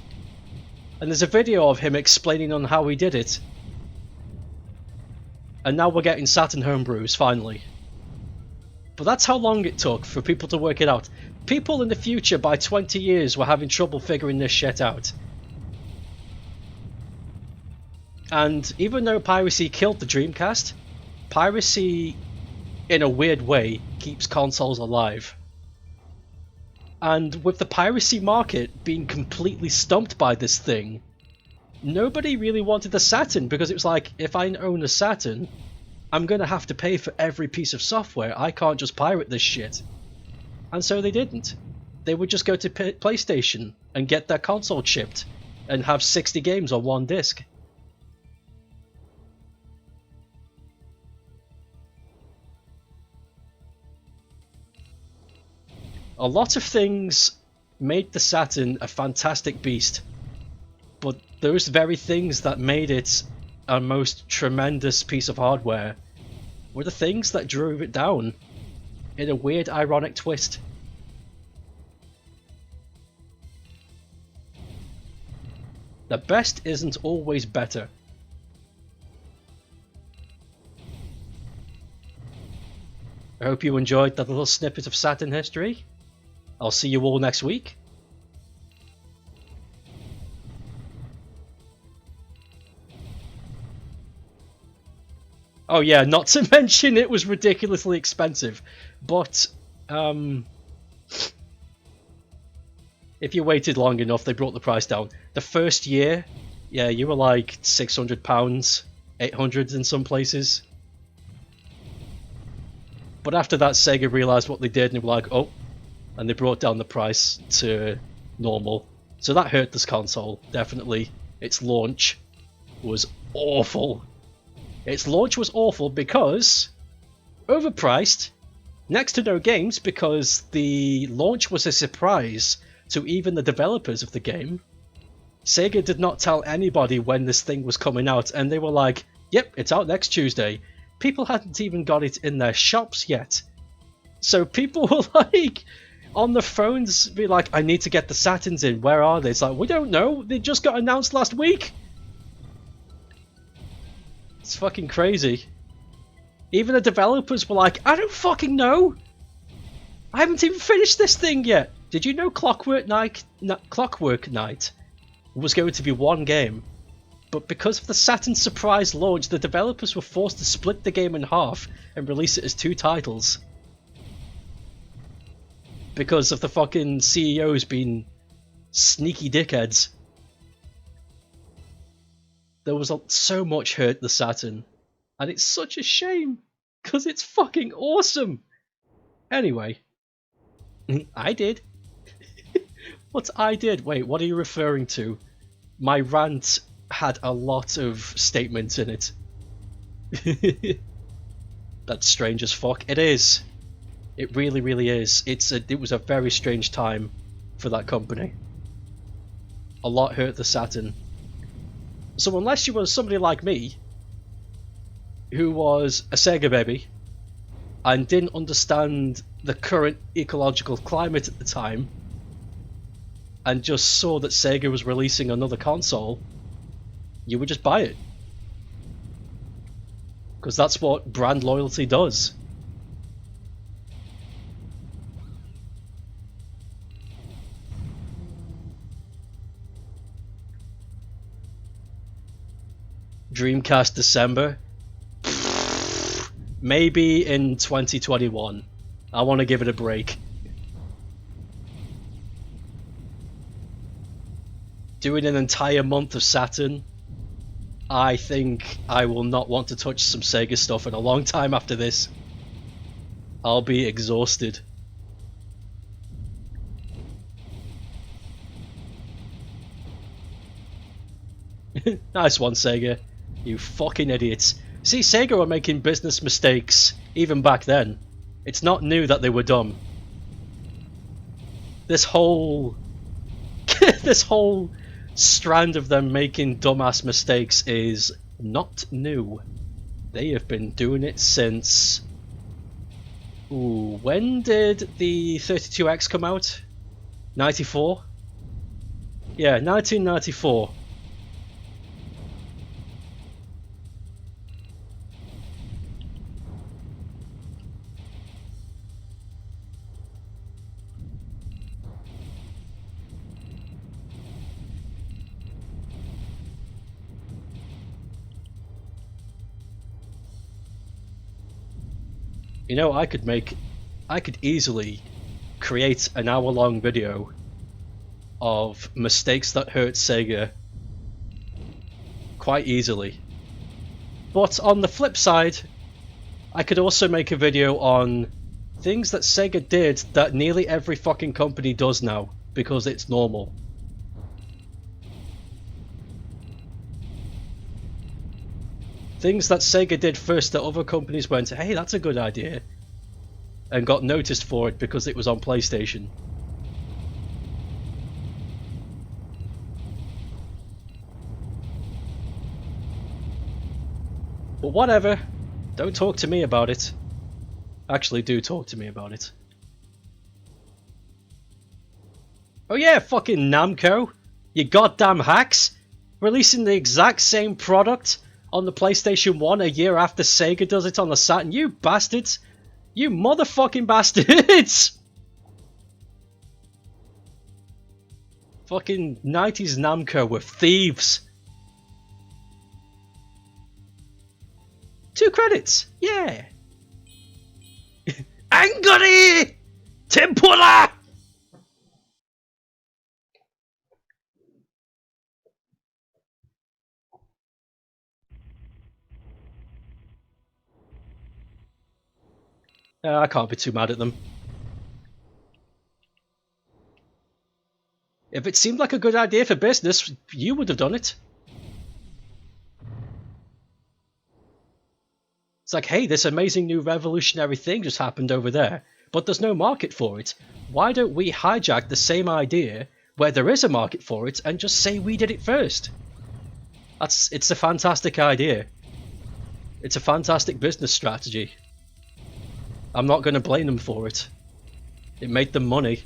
and there's a video of him explaining on how he did it. And now we're getting Saturn homebrews finally. But that's how long it took for people to work it out. People in the future, by 20 years, were having trouble figuring this shit out. And even though piracy killed the Dreamcast, piracy, in a weird way, keeps consoles alive. And with the piracy market being completely stumped by this thing, nobody really wanted the Saturn, because it was like, if I own a Saturn, I'm gonna have to pay for every piece of software. I can't just pirate this shit. And so they didn't. They would just go to PlayStation and get their console shipped and have 60 games on one disc. A lot of things made the Saturn a fantastic beast, but those very things that made it a most tremendous piece of hardware were the things that drove it down in a weird, ironic twist. The best isn't always better. I hope you enjoyed that little snippet of Saturn history. I'll see you all next week. Oh yeah, not to mention it was ridiculously expensive, but if you waited long enough, they brought the price down. The first year, yeah, you were like £600, 800 in some places. But after that, Sega realised what they did and they were like, oh, and they brought down the price to normal. So that hurt this console, definitely. Its launch was awful. Its launch was awful because overpriced, next to no games, because the launch was a surprise to even the developers of the game. Sega did not tell anybody when this thing was coming out, and they were like, yep, it's out next Tuesday. People hadn't even got it in their shops yet. So people were like, on the phones, be like, I need to get the Saturns in, where are they? It's like, we don't know, they just got announced last week. It's fucking crazy. Even the developers were like, I don't fucking know. I haven't even finished this thing yet. Did you know Clockwork Knight was going to be one game? But because of the Saturn surprise launch, the developers were forced to split the game in half and release it as 2 titles. Because of the fucking CEOs being sneaky dickheads. There was so much hurt the Saturn, and it's such a shame, because it's fucking awesome! Anyway, I did. What I did? Wait, what are you referring to? My rant had a lot of statements in it. That's strange as fuck. It is. It really, really is. It was a very strange time for that company. A lot hurt the Saturn. So unless you were somebody like me, who was a Sega baby, and didn't understand the current ecological climate at the time, and just saw that Sega was releasing another console, you would just buy it. Because that's what brand loyalty does. Dreamcast December? Maybe in 2021. I want to give it a break. Doing an entire month of Saturn? I think I will not want to touch some Sega stuff in a long time after this. I'll be exhausted. Nice one, Sega. You fucking idiots. See, Sega were making business mistakes even back then. It's not new that they were dumb. This whole this whole strand of them making dumbass mistakes is not new. They have been doing it since... Ooh, when did the 32X come out? 94? Yeah, 1994. You know, I could easily create an hour-long video of mistakes that hurt Sega quite easily. But on the flip side, I could also make a video on things that Sega did that nearly every fucking company does now, because it's normal. Things that Sega did first that other companies went, hey, that's a good idea, and got noticed for it because it was on PlayStation. But whatever, don't talk to me about it. Actually, do talk to me about it. Oh yeah, fucking Namco, you goddamn hacks, releasing the exact same product on the PlayStation 1 a year after Sega does it on the Saturn. You bastards! You motherfucking bastards! Fucking 90s Namco were thieves. 2 credits, yeah. Angry Tempura! I can't be too mad at them. If it seemed like a good idea for business, you would have done it. It's like, hey, this amazing new revolutionary thing just happened over there, but there's no market for it. Why don't we hijack the same idea where there is a market for it and just say we did it first? It's a fantastic idea. It's a fantastic business strategy. I'm not going to blame them for it. It made them money.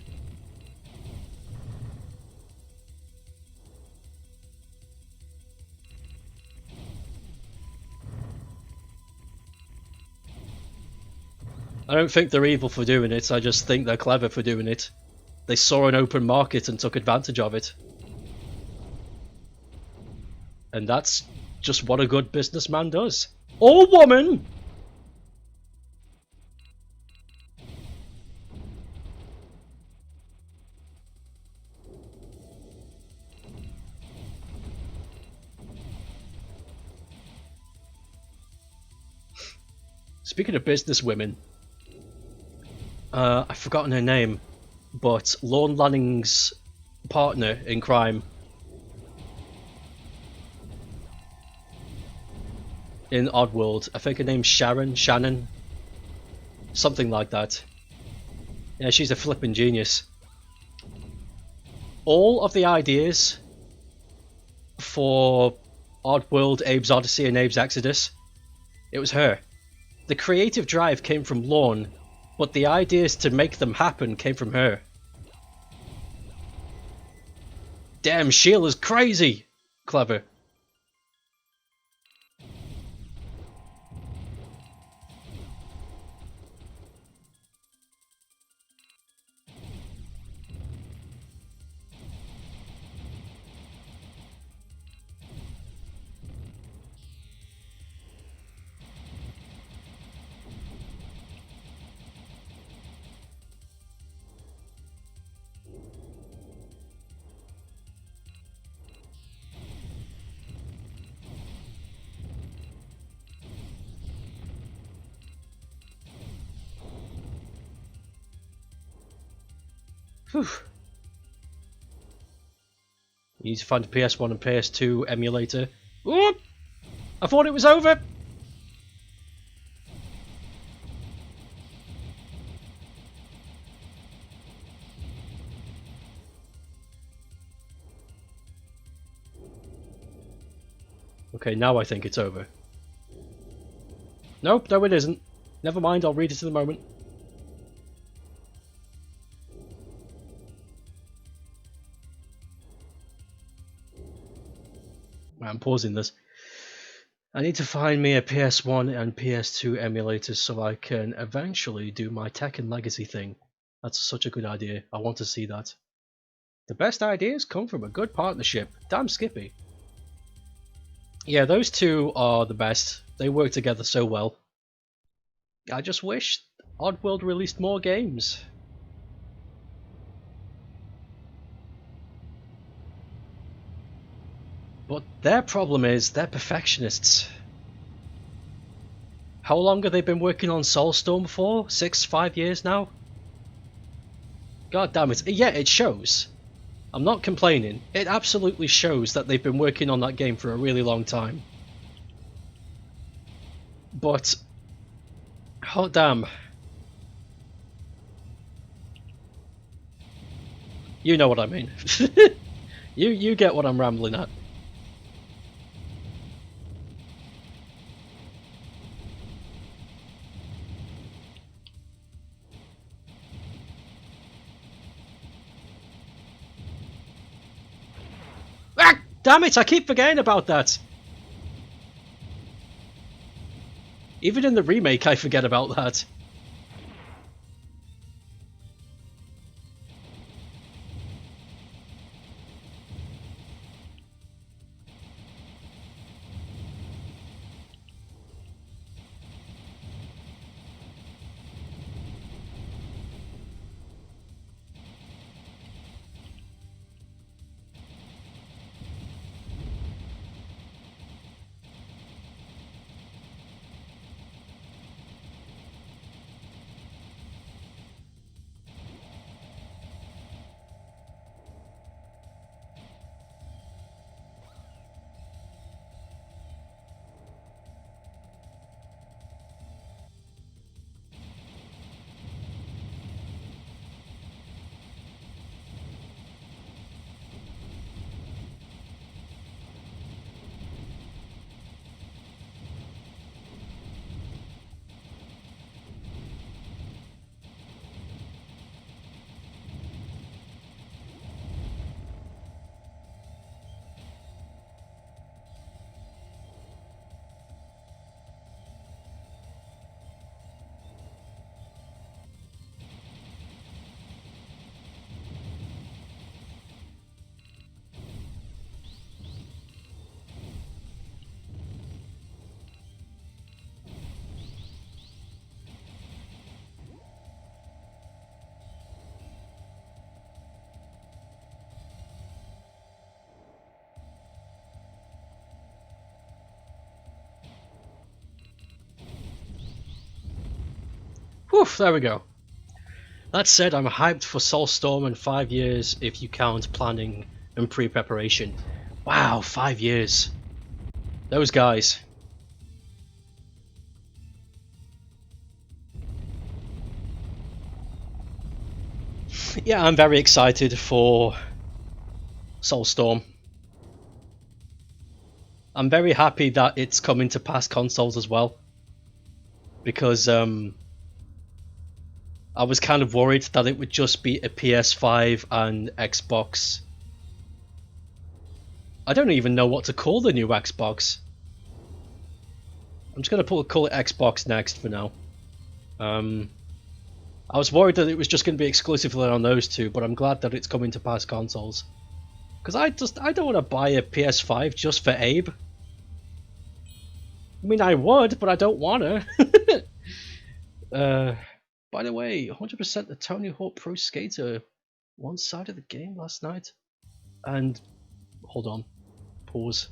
I don't think they're evil for doing it, I just think they're clever for doing it. They saw an open market and took advantage of it. And that's just what a good businessman does. Or woman! Speaking of business women, I've forgotten her name, but Lorne Lanning's partner in crime in Oddworld, I think her name's Shannon, something like that. Yeah, she's a flippin' genius. All of the ideas for Oddworld, Abe's Odyssey and Abe's Exodus, it was her. The creative drive came from Lorne, but the ideas to make them happen came from her. Damn, Sheila's crazy clever. Whew. You need to find a PS1 and PS2 emulator. Oop! I thought it was over! Okay, now I think it's over. Nope, no it isn't. Never mind, I'll read it in a moment. I'm pausing this. I need to find me a PS1 and PS2 emulator so I can eventually do my Tekken Legacy thing. That's such a good idea. I want to see that. The best ideas come from a good partnership. Damn Skippy. Yeah, those two are the best. They work together so well. I just wish Oddworld released more games. But their problem is they're perfectionists. How long have they been working on Soulstorm for? 5 years now? God damn it. Yeah, it shows. I'm not complaining. It absolutely shows that they've been working on that game for a really long time. But... oh damn. You know what I mean. You get what I'm rambling at. Ah! Damn it, I keep forgetting about that! Even in the remake I forget about that. Whew, there we go. That said, I'm hyped for Soulstorm in 5 years if you count planning and pre-preparation. Wow, 5 years. Those guys. Yeah, I'm very excited for Soulstorm. I'm very happy that it's coming to past consoles as well. Because I was kind of worried that it would just be a PS5 and Xbox. I don't even know what to call the new Xbox. I'm just going to call it Xbox next for now. I was worried that it was just going to be exclusively on those two, but I'm glad that it's coming to past consoles. Because I don't want to buy a PS5 just for Abe. I mean, I would, but I don't want to. By the way, 100% the Tony Hawk Pro Skater one side of the game last night. And, hold on, pause.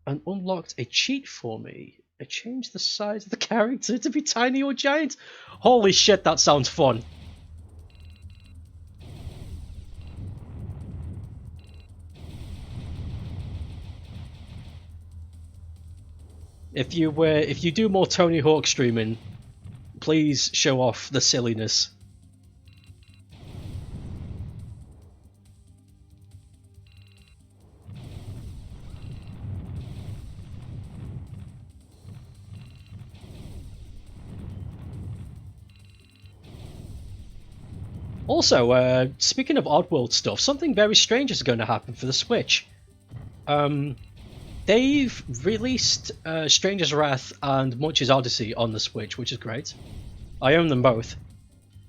And unlocked a cheat for me. It changed the size of the character to be tiny or giant. Holy shit, that sounds fun. If you do more Tony Hawk streaming, please show off the silliness. Also, speaking of Oddworld stuff, something very strange is going to happen for the Switch. They've released Stranger's Wrath and Munch's Odyssey on the Switch, which is great. I own them both.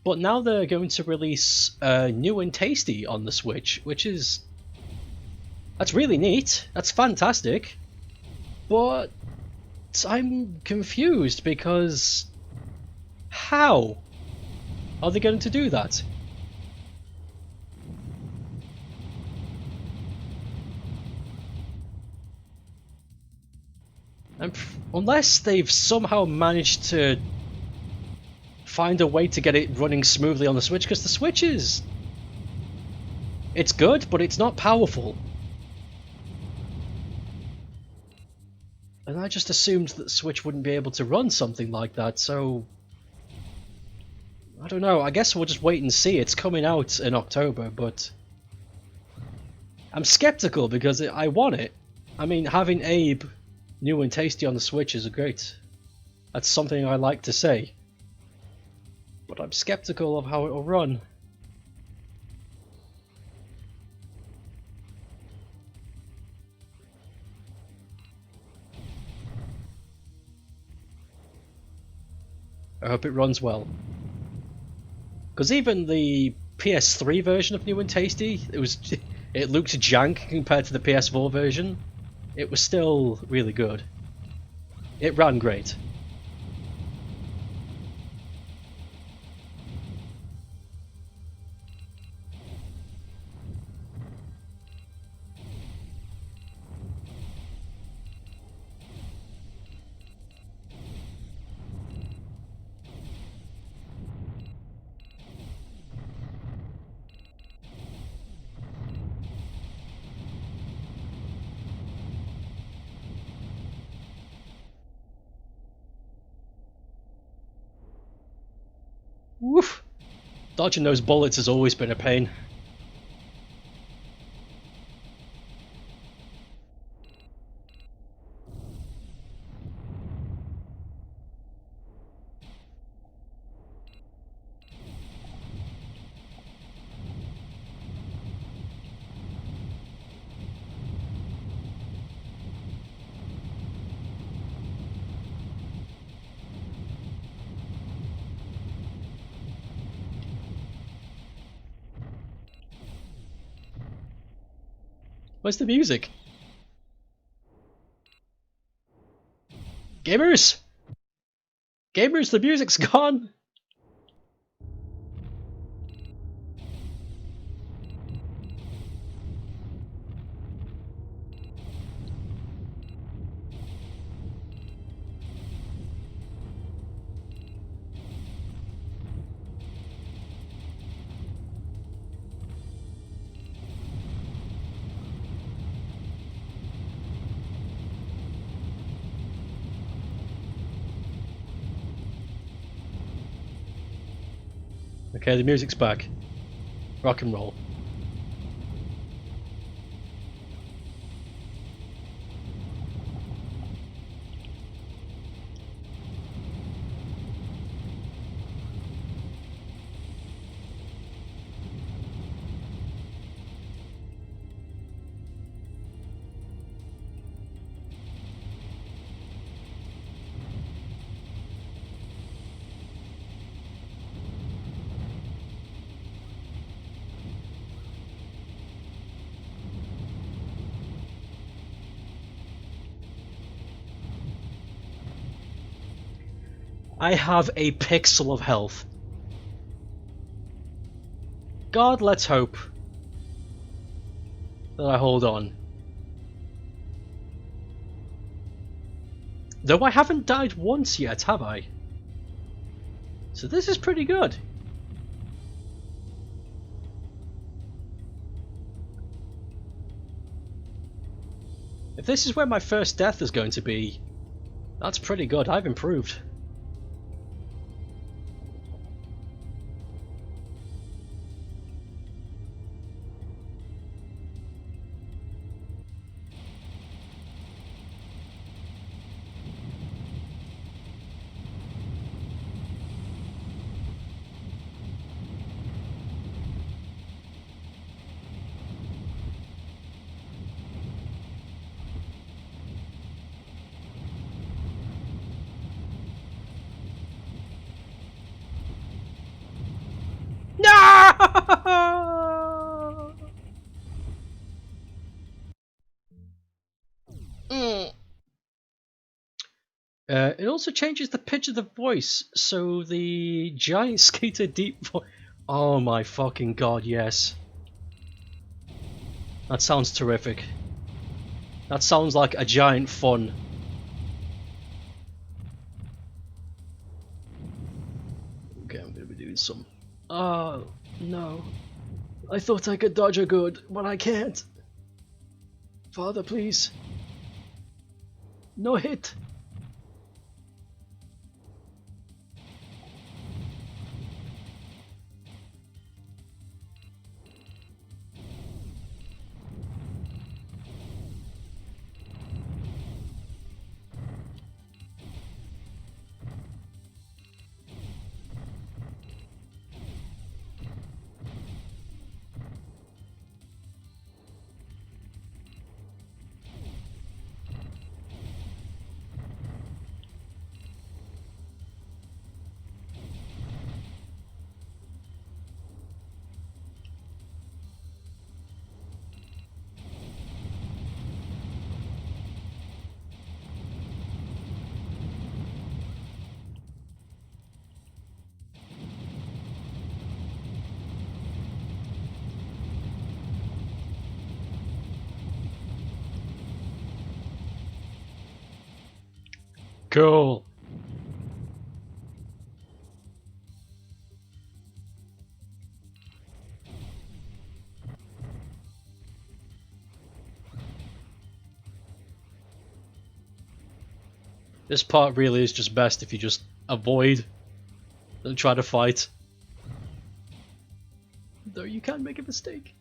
But now they're going to release New and Tasty on the Switch, which is... that's really neat. That's fantastic. But I'm confused because how are they going to do that? And unless they've somehow managed to find a way to get it running smoothly on the Switch, because the Switch is... it's good, but it's not powerful. And I just assumed that the Switch wouldn't be able to run something like that, so... I don't know, I guess we'll just wait and see. It's coming out in October, but... I'm skeptical because I want it. I mean, having Abe new and tasty on the Switch is great. That's something I like to say. But I'm skeptical of how it'll run. I hope it runs well. Because even the PS3 version of New and Tasty, it looked jank compared to the PS4 version. It was still really good. It ran great. Woof! Dodging those bullets has always been a pain. Where's the music? Gamers! Gamers, the music's gone! Okay, the music's back. Rock and roll. I have a pixel of health. God, let's hope that I hold on. Though I haven't died once yet, have I? So this is pretty good. If this is where my first death is going to be, that's pretty good. I've improved. It also changes the pitch of the voice, so the giant skater deep voice. Oh my fucking god, yes. That sounds terrific. That sounds like a giant fun. Okay, I'm gonna be doing some. Oh no. I thought I could dodge a good, but I can't. Father, please. No hit. Cool. This part really is just best if you just avoid and try to fight. Though you can make a mistake.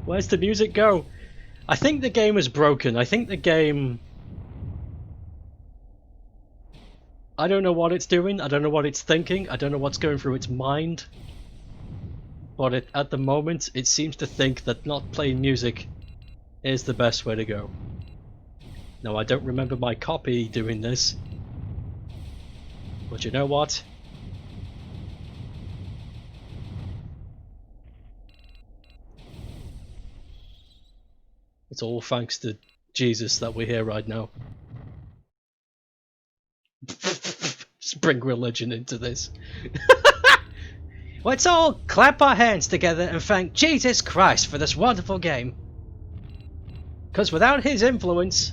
Where's the music go? I think the game is broken. I think the game... I don't know what it's doing. I don't know what it's thinking. I don't know what's going through its mind. But at the moment, it seems to think that not playing music is the best way to go. Now, I don't remember my copy doing this. But you know what? It's all thanks to Jesus that we're here right now. Just bring religion into this. Let's all clap our hands together and thank Jesus Christ for this wonderful game. Because without his influence...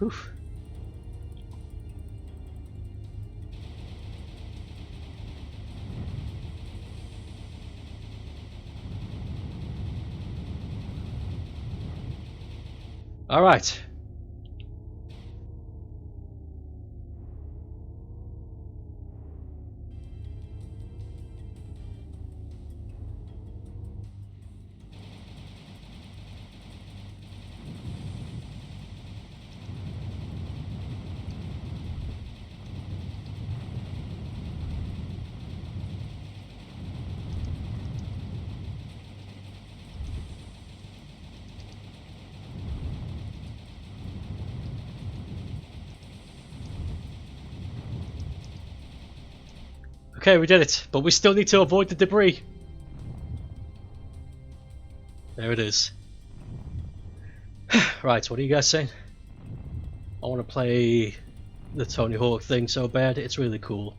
Oof. All right. Okay, we did it, but we still need to avoid the debris. There it is. Right, what are you guys saying? I want to play the Tony Hawk thing so bad, it's really cool.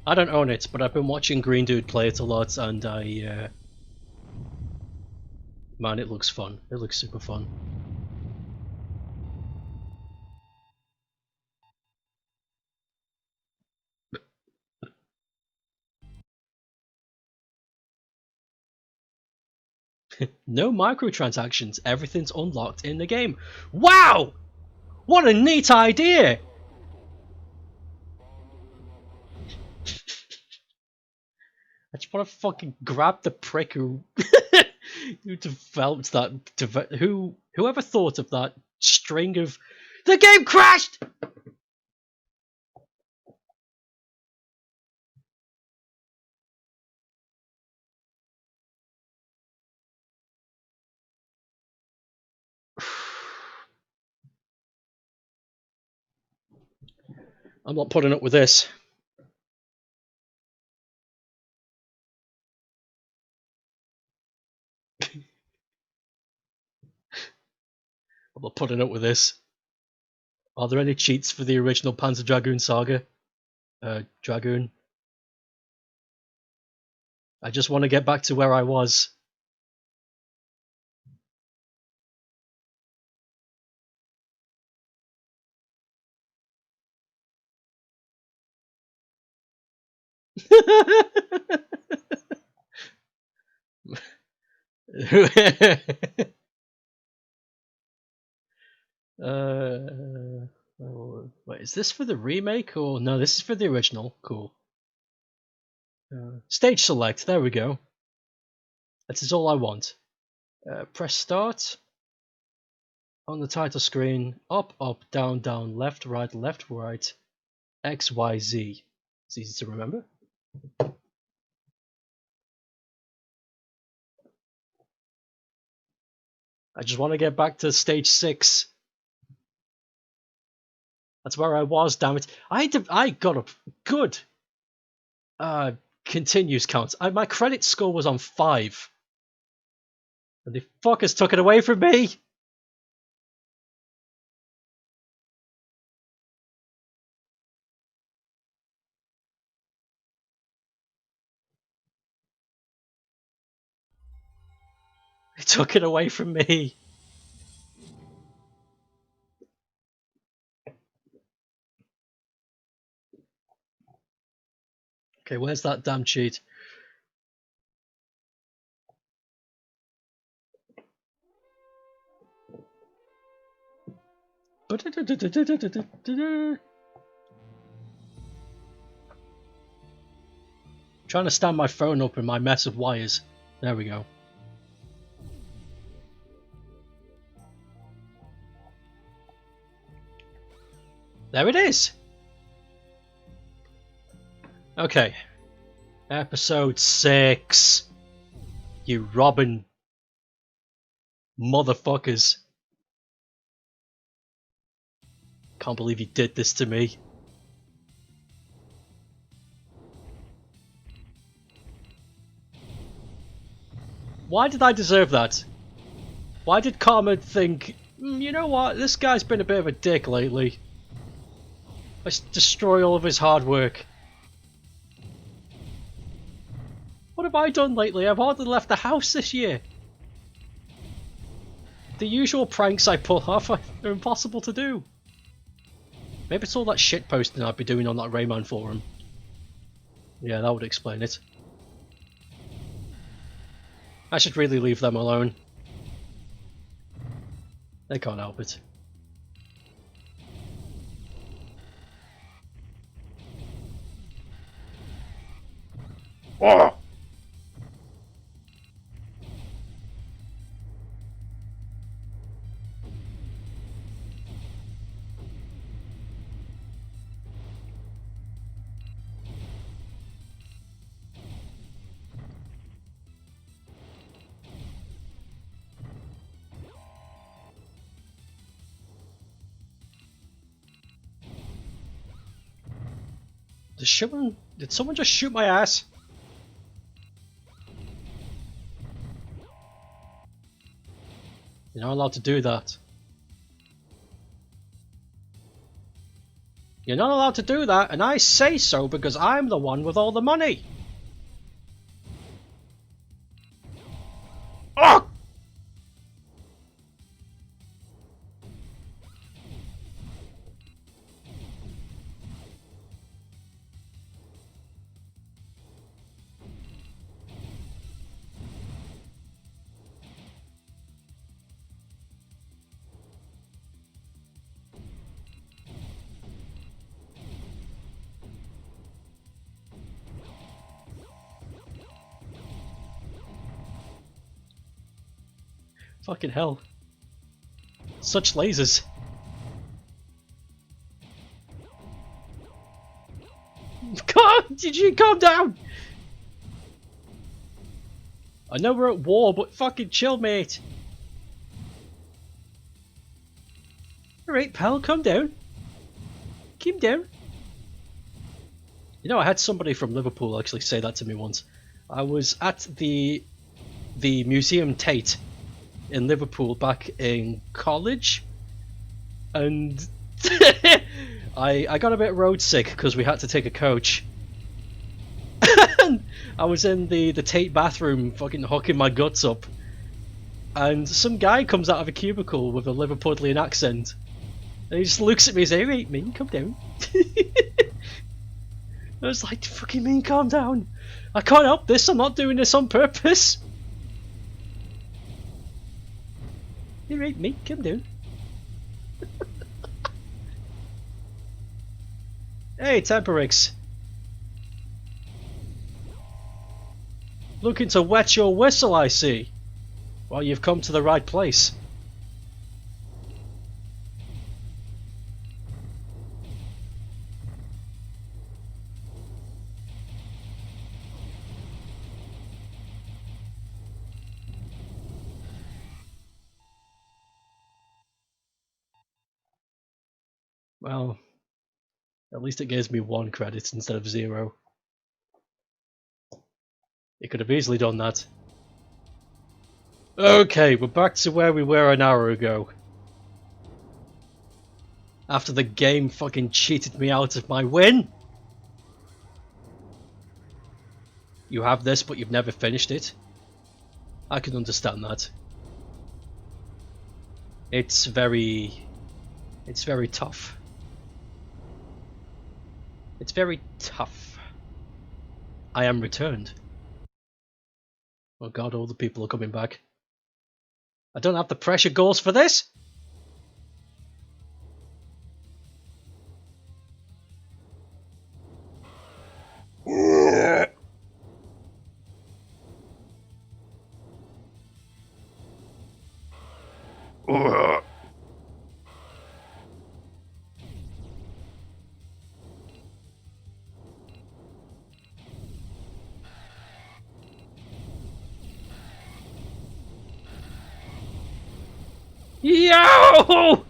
I don't own it, but I've been watching Green Dude play it a lot, and man, it looks fun. It looks super fun. No microtransactions, everything's unlocked in the game. Wow! What a neat idea! I just want to fucking grab the prick who developed that. Whoever thought of that string of. The game crashed! I'm not putting up with this. I'm not putting up with this. Are there any cheats for the original Panzer Dragoon saga? Dragoon. I just want to get back to where I was. Wait, is this for the remake or no? This is for the original. Cool. Stage select. There we go. That is all I want. Press start. On the title screen, up, up, down, down, left, right, X, Y, Z. It's easy to remember. I just want to get back to stage 6. That's where I was, damn it. I got a good continues count. My credit score was on 5. And the fuckers took it away from me! They took it away from me! Okay, where's that damn cheat? Trying to stand my phone up in my mess of wires. There we go. There it is! Okay. Episode 6. You robbing motherfuckers. Can't believe you did this to me. Why did I deserve that? Why did Karma think, you know what, this guy's been a bit of a dick lately. Let's destroy all of his hard work. What have I done lately? I've hardly left the house this year. The usual pranks I pull off are impossible to do. Maybe it's all that shit posting I'd be doing on that Rayman forum. Yeah, that would explain it. I should really leave them alone. They can't help it. Oh! Did someone just shoot my ass? You're not allowed to do that. You're not allowed to do that, and I say so because I'm the one with all the money. Oh! Fucking hell. Such lasers. Did you calm down? I know we're at war, but fucking chill, mate. Alright, pal, calm down. Calm down. You know, I had somebody from Liverpool actually say that to me once. I was at the Museum Tate in Liverpool back in college, and I got a bit road sick because we had to take a coach. I was in the Tate bathroom fucking hooking my guts up, and some guy comes out of a cubicle with a Liverpudlian accent, and he just looks at me and says, "Hey mate, calm down." I was like, "Fucking mean, calm down. I can't help this, I'm not doing this on purpose." You're right, mate, calm down. Hey, Temperix. Looking to wet your whistle, I see. Well, you've come to the right place. Well, at least it gives me 1 credit instead of 0. It could have easily done that. Okay, we're back to where we were an hour ago. After the game fucking cheated me out of my win. You have this, but you've never finished it. I can understand that. It's very tough. It's very tough. I am returned. Oh god, all the people are coming back. I don't have the pressure goals for this. Yo!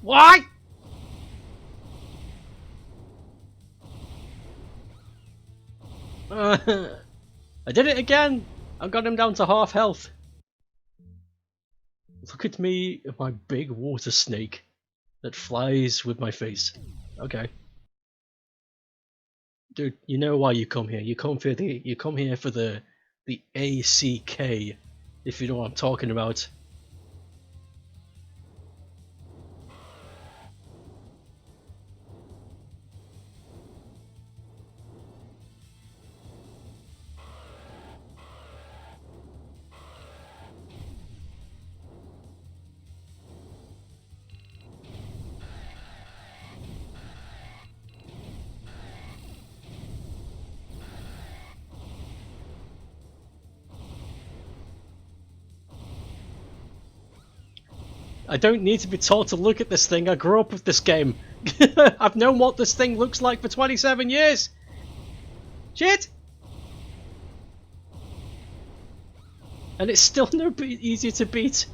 Why? I did it again! I got him down to half health. Look at me, my big water snake that flies with my face. Okay. Dude, you know why you come here. You come here for the ACK, if you know what I'm talking about. I don't need to be told to look at this thing. I grew up with this game. I've known what this thing looks like for 27 years. Shit! And it's still no easier to beat.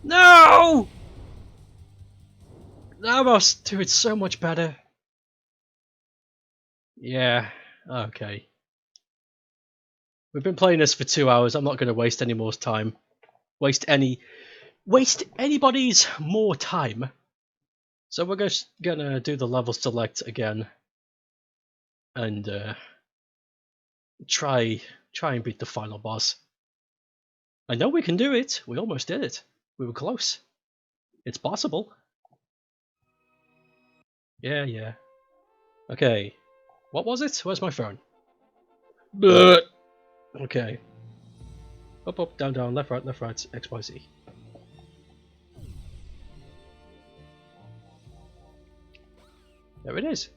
No! I must do it so much better. Yeah, okay. We've been playing this for 2 hours. I'm not going to waste any more time. Waste anybody's more time. So we're just gonna do the level select again. And try and beat the final boss. I know we can do it. We almost did it. We were close. It's possible. Yeah. Okay. What was it? Where's my phone? Bleh. Okay. Up, down, left, right, X, Y, Z. There it is.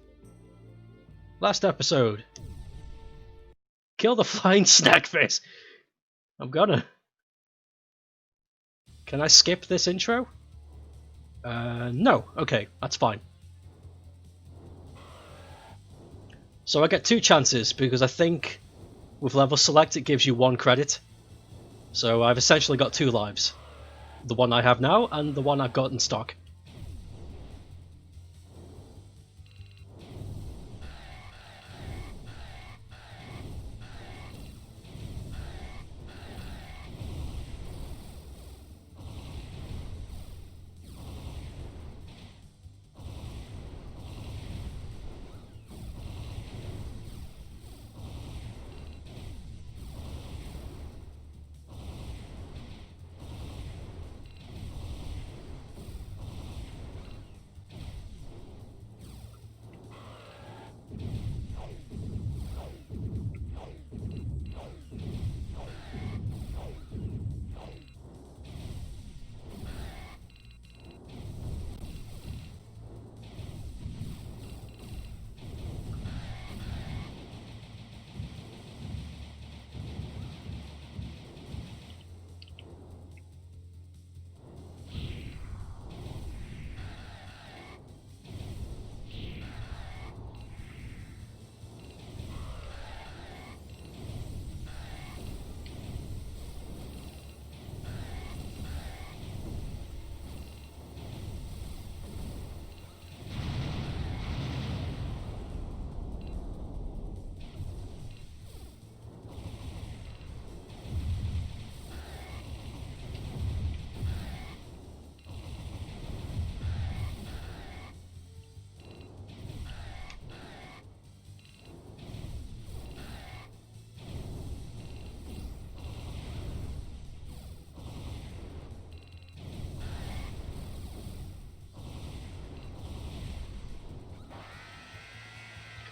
Last episode. Kill the flying snack face. I'm gonna. Can I skip this intro? No. Okay, that's fine. So I get 2 chances because I think with level select it gives you 1 credit. So I've essentially got 2 lives. The one I have now and the one I've got in stock.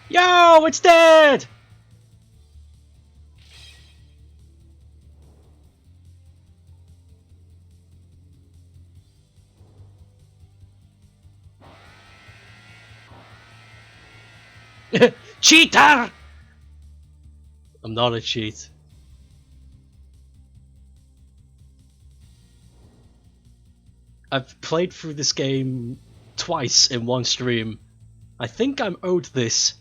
Yo, it's dead! Cheater! I'm not a cheat. I've played through this game twice in one stream. I think I'm owed this.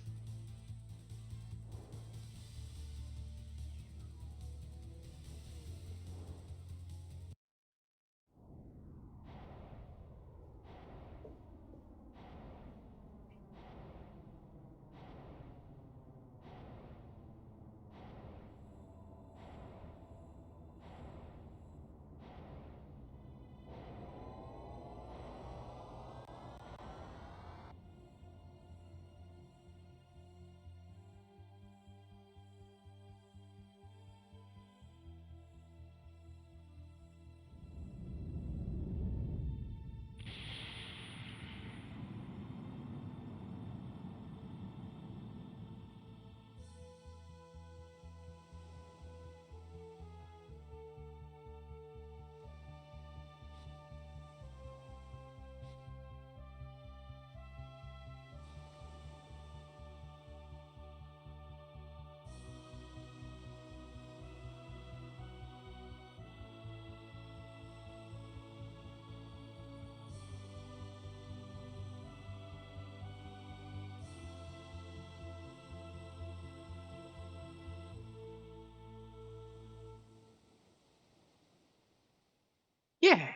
Yeah.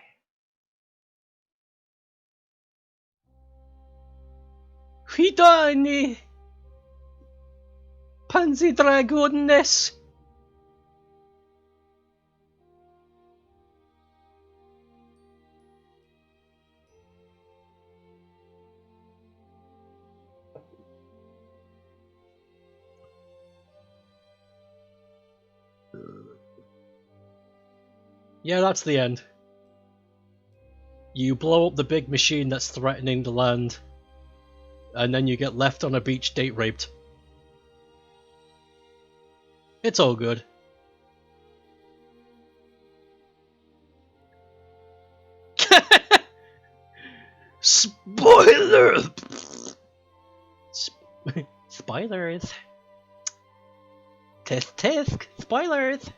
Widany Panzer Dragoon. Yeah, that's the end. You blow up the big machine that's threatening the land, and then you get left on a beach date raped. It's all good. Spoiler! Spoilers. Tisk. Spoilers.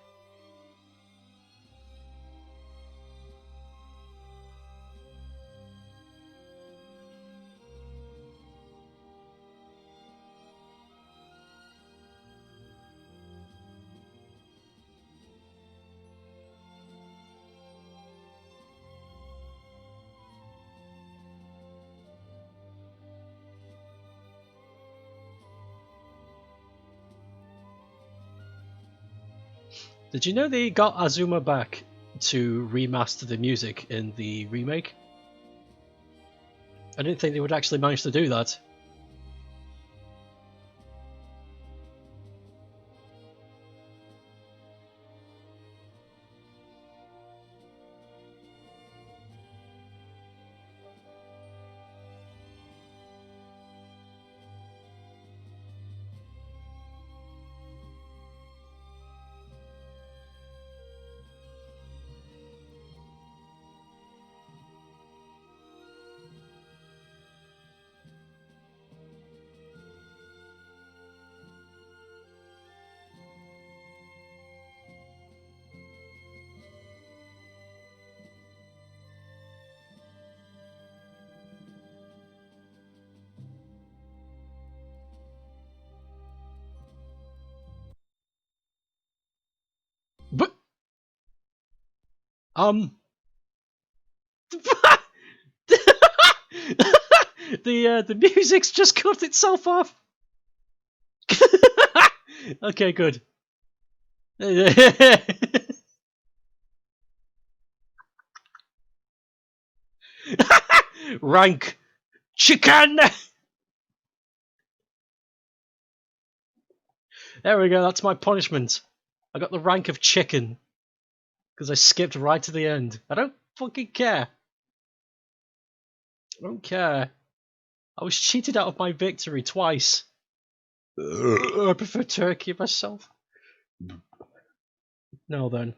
Did you know they got Azuma back to remaster the music in the remake? I didn't think they would actually manage to do that. But the music's just cut itself off. Okay, good. Rank chicken. There we go. That's my punishment. I got the rank of chicken because I skipped right to the end. I don't fucking care. I don't care. I was cheated out of my victory twice. I prefer turkey myself. Now then.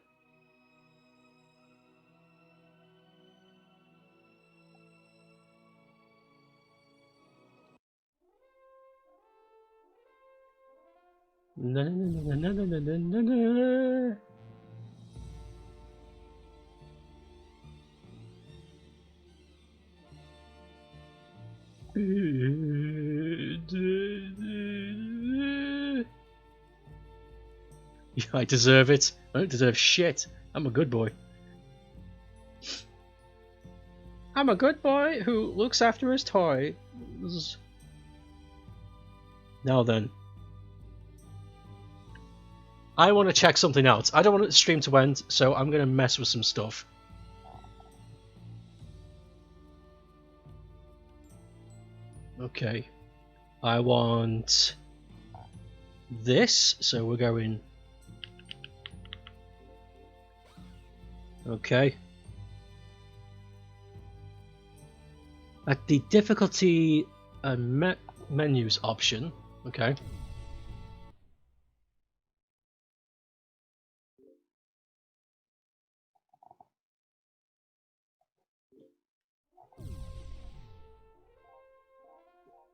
Na, na, na, na, na, na, na, na. Yeah, I deserve it. I don't deserve shit. I'm a good boy. I'm a good boy who looks after his toys. Now then. I want to check something out. I don't want the stream to end, so I'm going to mess with some stuff. Okay. I want this, so we're going... Okay. At the difficulty menus option, okay.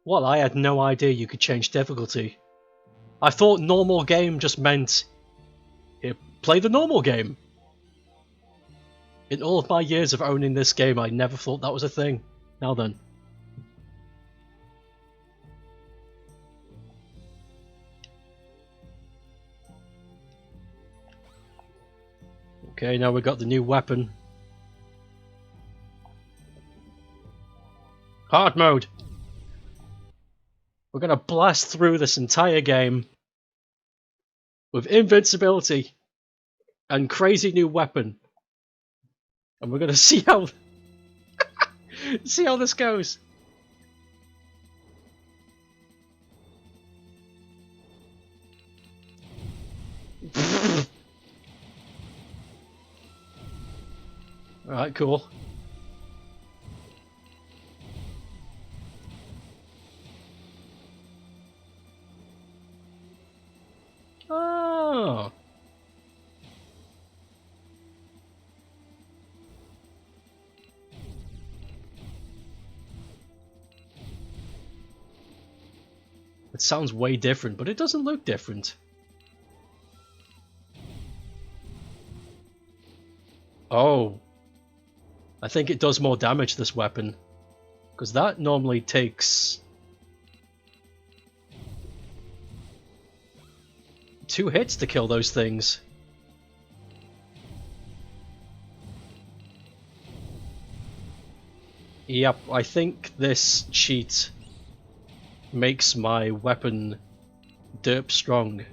Well, I had no idea you could change difficulty. I thought normal game just meant play the normal game. In all of my years of owning this game, I never thought that was a thing. Now then. Okay, now we've got the new weapon. Hard mode. We're gonna blast through this entire game with invincibility and crazy new weapon. And we're gonna see how see how this goes. Alright, cool. Oh. It sounds way different, but it doesn't look different. Oh. I think it does more damage, this weapon. Because that normally takes 2 hits to kill those things. Yep, I think this cheat makes my weapon derp strong.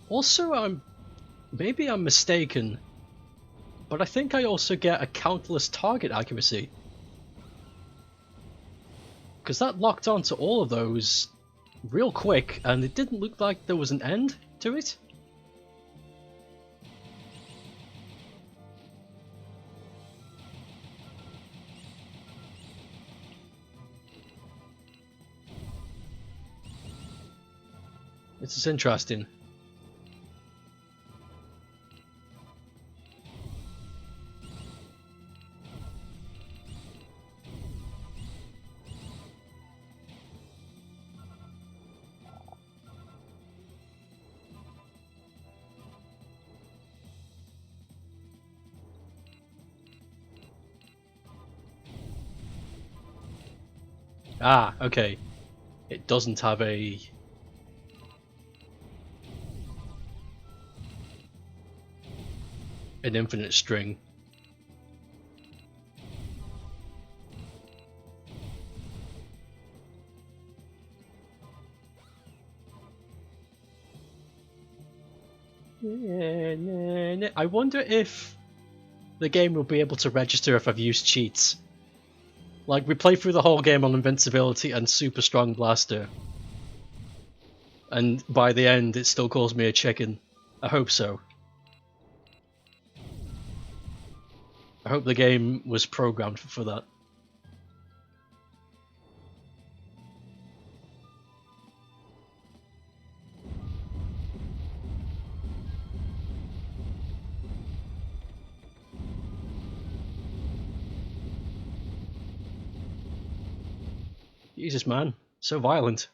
Also, maybe I'm mistaken, but I think I also get a countless target accuracy. Because that locked onto all of those real quick, and it didn't look like there was an end to it. This is interesting. Ah, okay. It doesn't have an infinite string. I wonder if the game will be able to register if I've used cheats. Like, we played through the whole game on invincibility and super strong blaster. And by the end, it still calls me a chicken. I hope so. I hope the game was programmed for that. Jesus, man. So violent.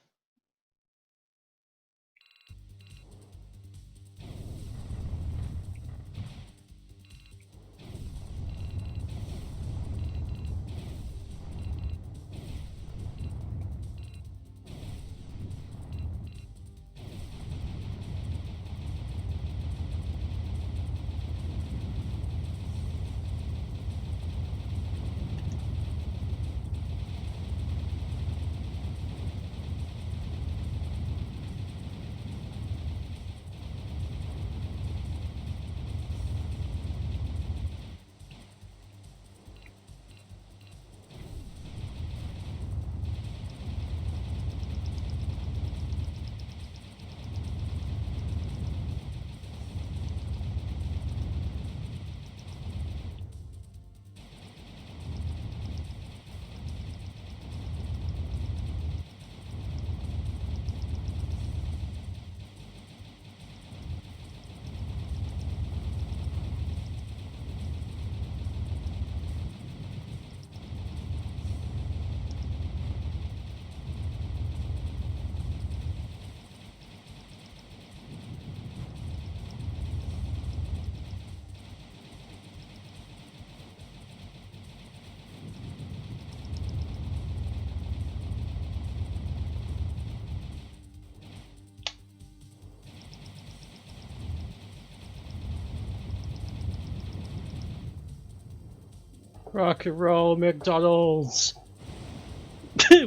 Rock and roll, McDonald's!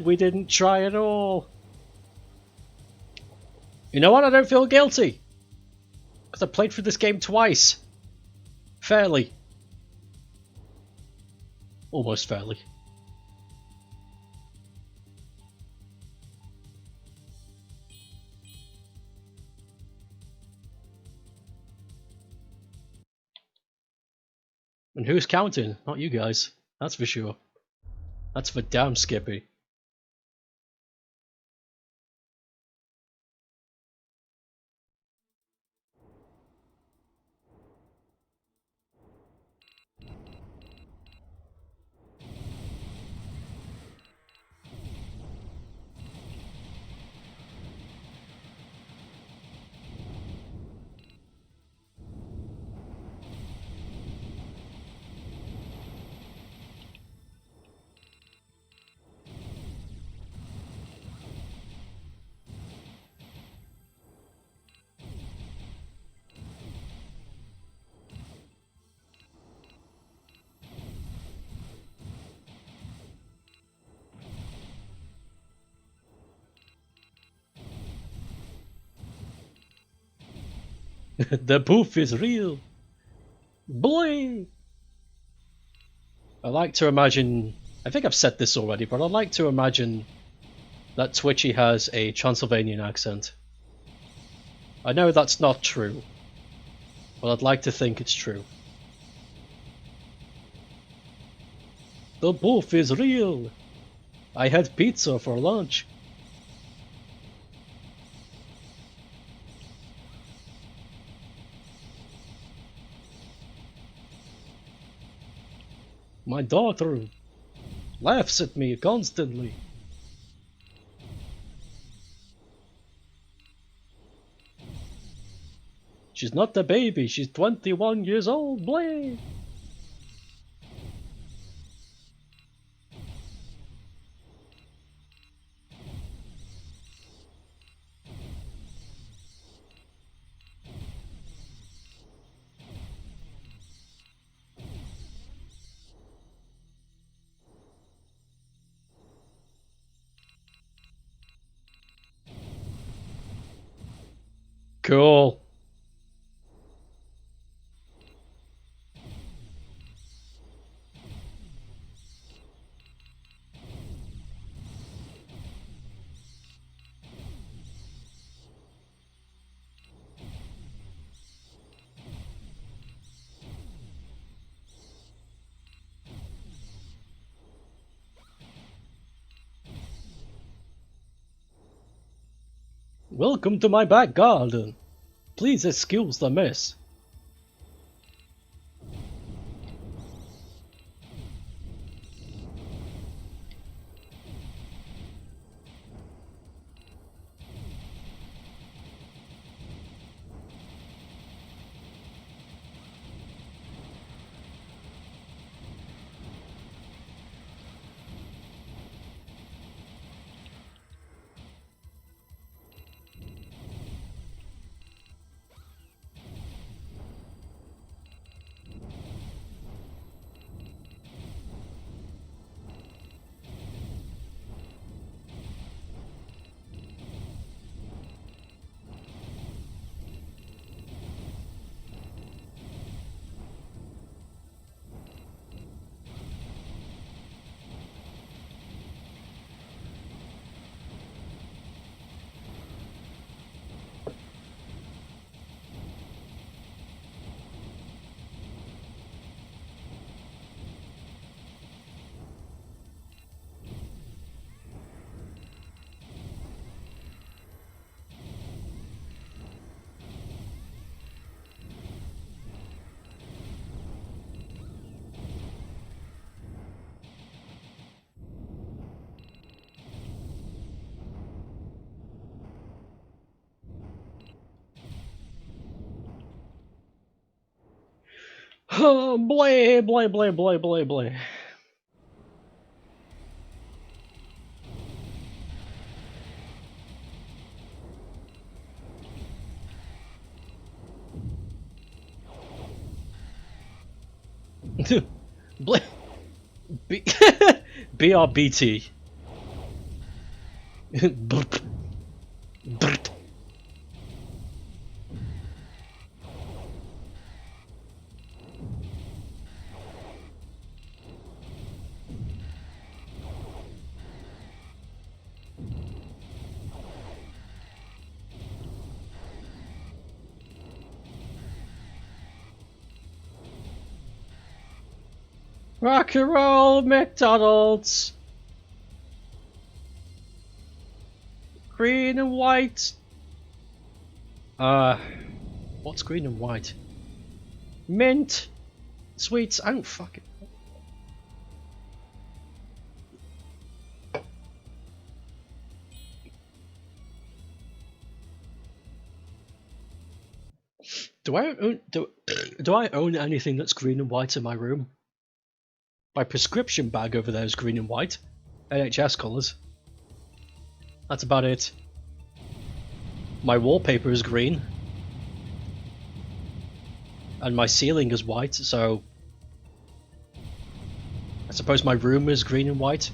We didn't try at all! You know what? I don't feel guilty! Because I played through this game twice. Fairly. Almost fairly. And who's counting? Not you guys. That's for sure. That's for damn Skippy. The poof is real! Boy! I like to imagine... I think I've said this already, but I like to imagine that Twitchy has a Transylvanian accent. I know that's not true, but I'd like to think it's true. The poof is real! I had pizza for lunch. My daughter laughs at me constantly. She's not a baby, she's 21 years old, bleh! Cool. Welcome to my back garden. Please excuse the mess. Blay, blay, blay, blay, blay, blay. Blay. B BRBT. Burp. Burp. Rock and roll, McDonald's. Green and white. What's green and white? Mint. Sweets. I don't fucking. Do I own anything that's green and white in my room? My prescription bag over there is green and white. NHS colours. That's about it. My wallpaper is green. And my ceiling is white, so I suppose my room is green and white.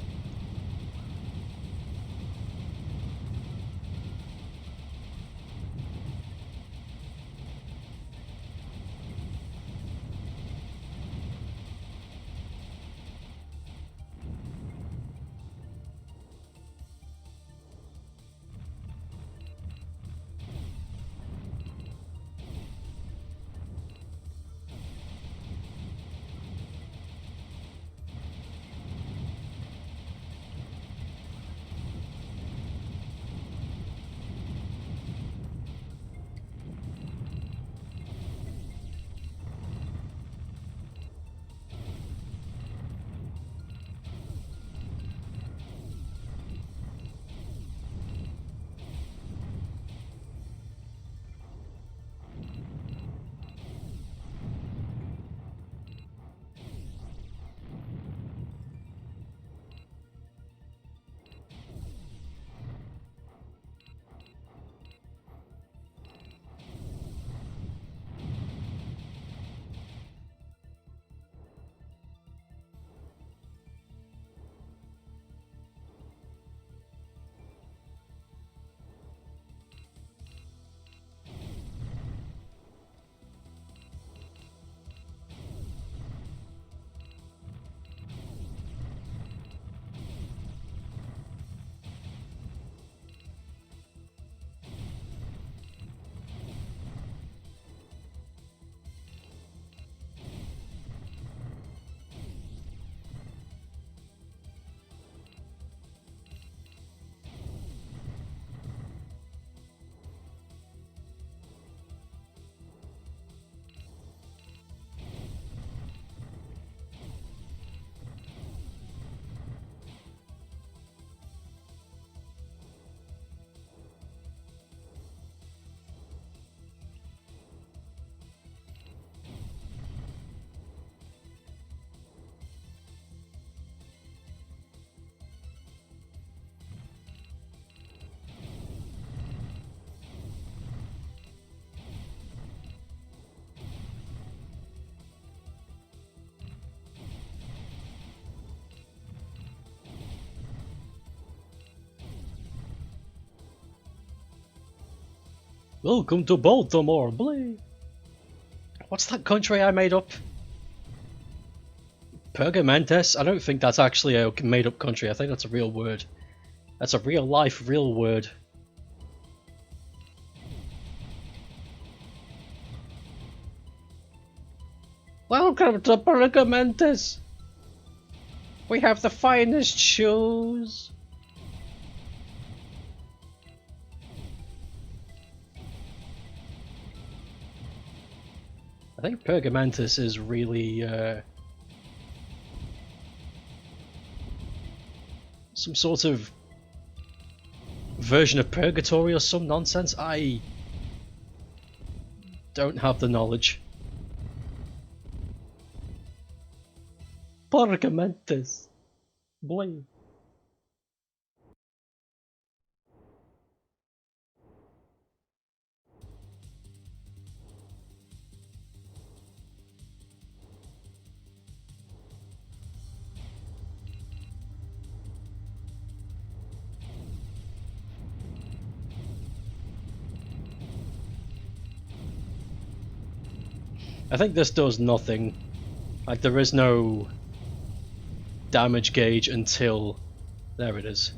Welcome to Baltimore, Blay. What's that country I made up? Pergamentes? I don't think that's actually a made up country. I think that's a real word. That's a real life, real word. Welcome to Pergamentes. We have the finest shoes. I think Pergamentus is really some sort of version of purgatory or some nonsense. I don't have the knowledge. Pergamentus. Boy. I think this does nothing. Like, there is no damage gauge until... There it is.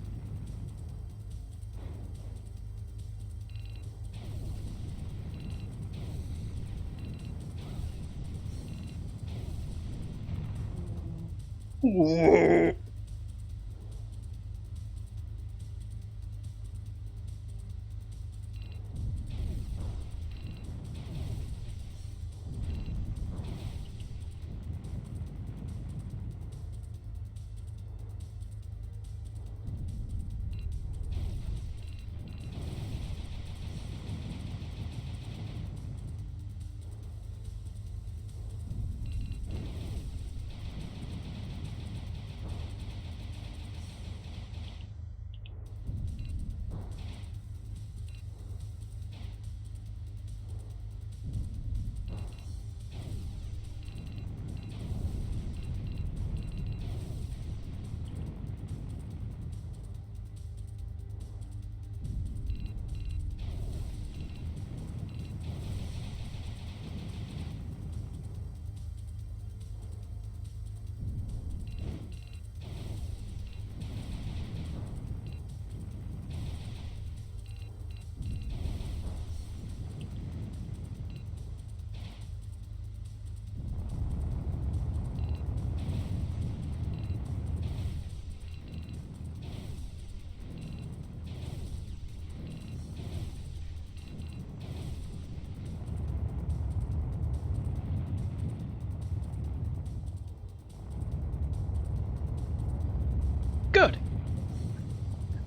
Good.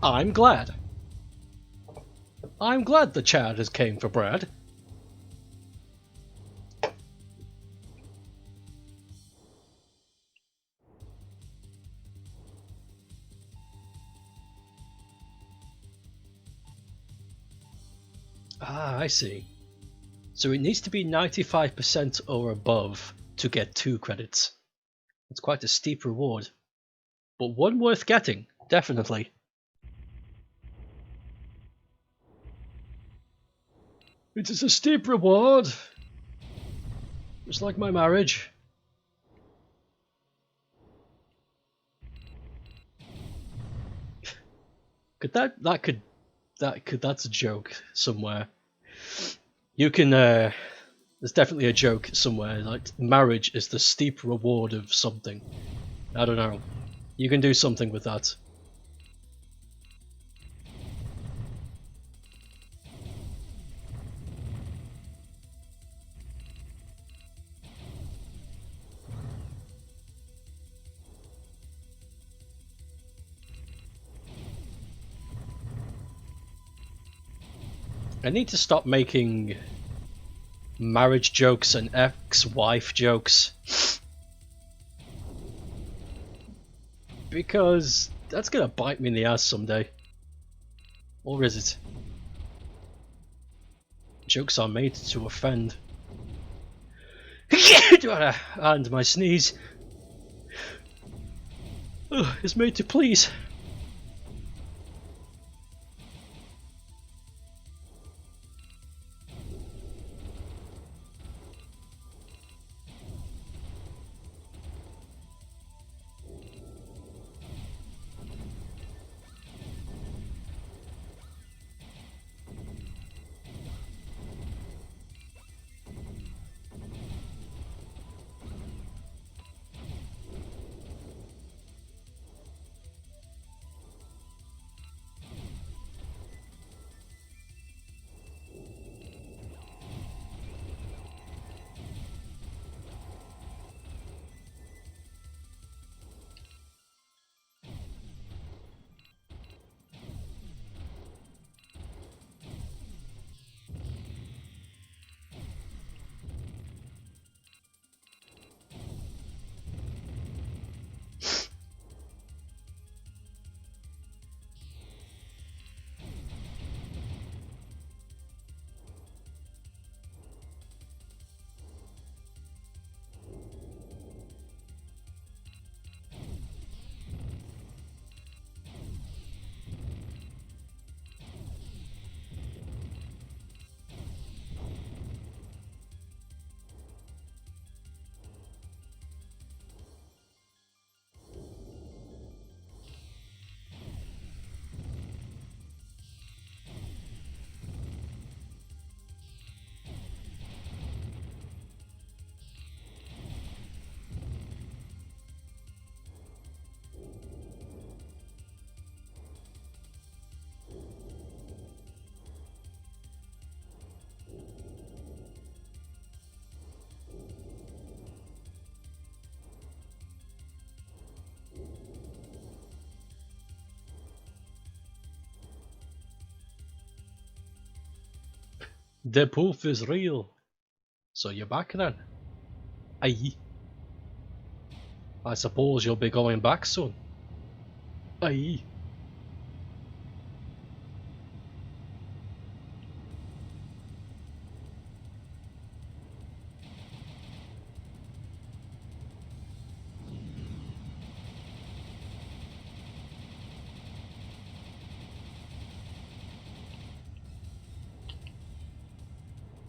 I'm glad. I'm glad the Chad has came for Brad. Ah, I see. So it needs to be 95% or above to get 2 credits. It's quite a steep reward. But one worth getting, definitely. It is a steep reward. Just like my marriage. That's a joke somewhere. You can there's definitely a joke somewhere, like marriage is the steep reward of something. I don't know. You can do something with that. I need to stop making marriage jokes and ex-wife jokes. Because that's gonna bite me in the ass someday. Or is it? Jokes are made to offend. And my sneeze. It's made to please. The poof is real. So you're back then? Aye. I suppose you'll be going back soon. Aye.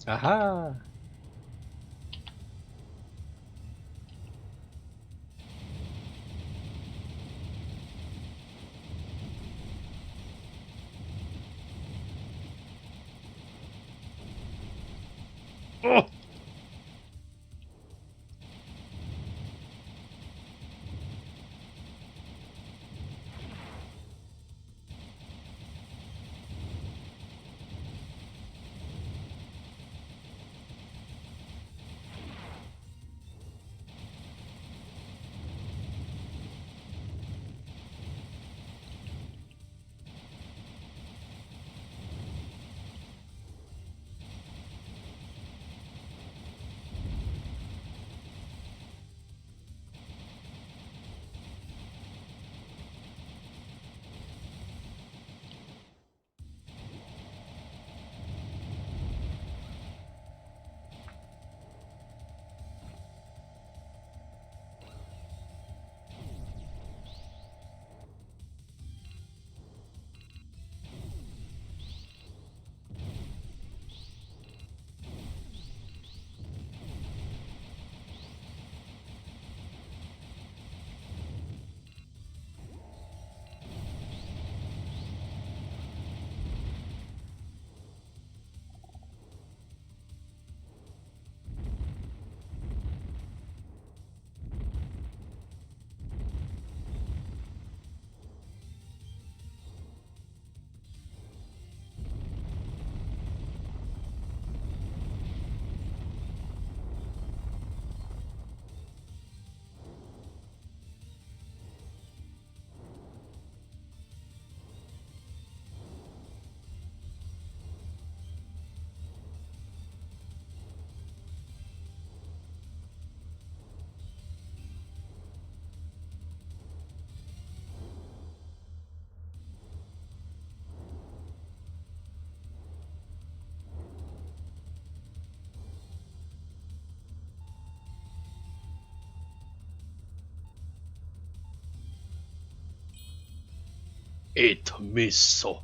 Aha! Oh! It miso.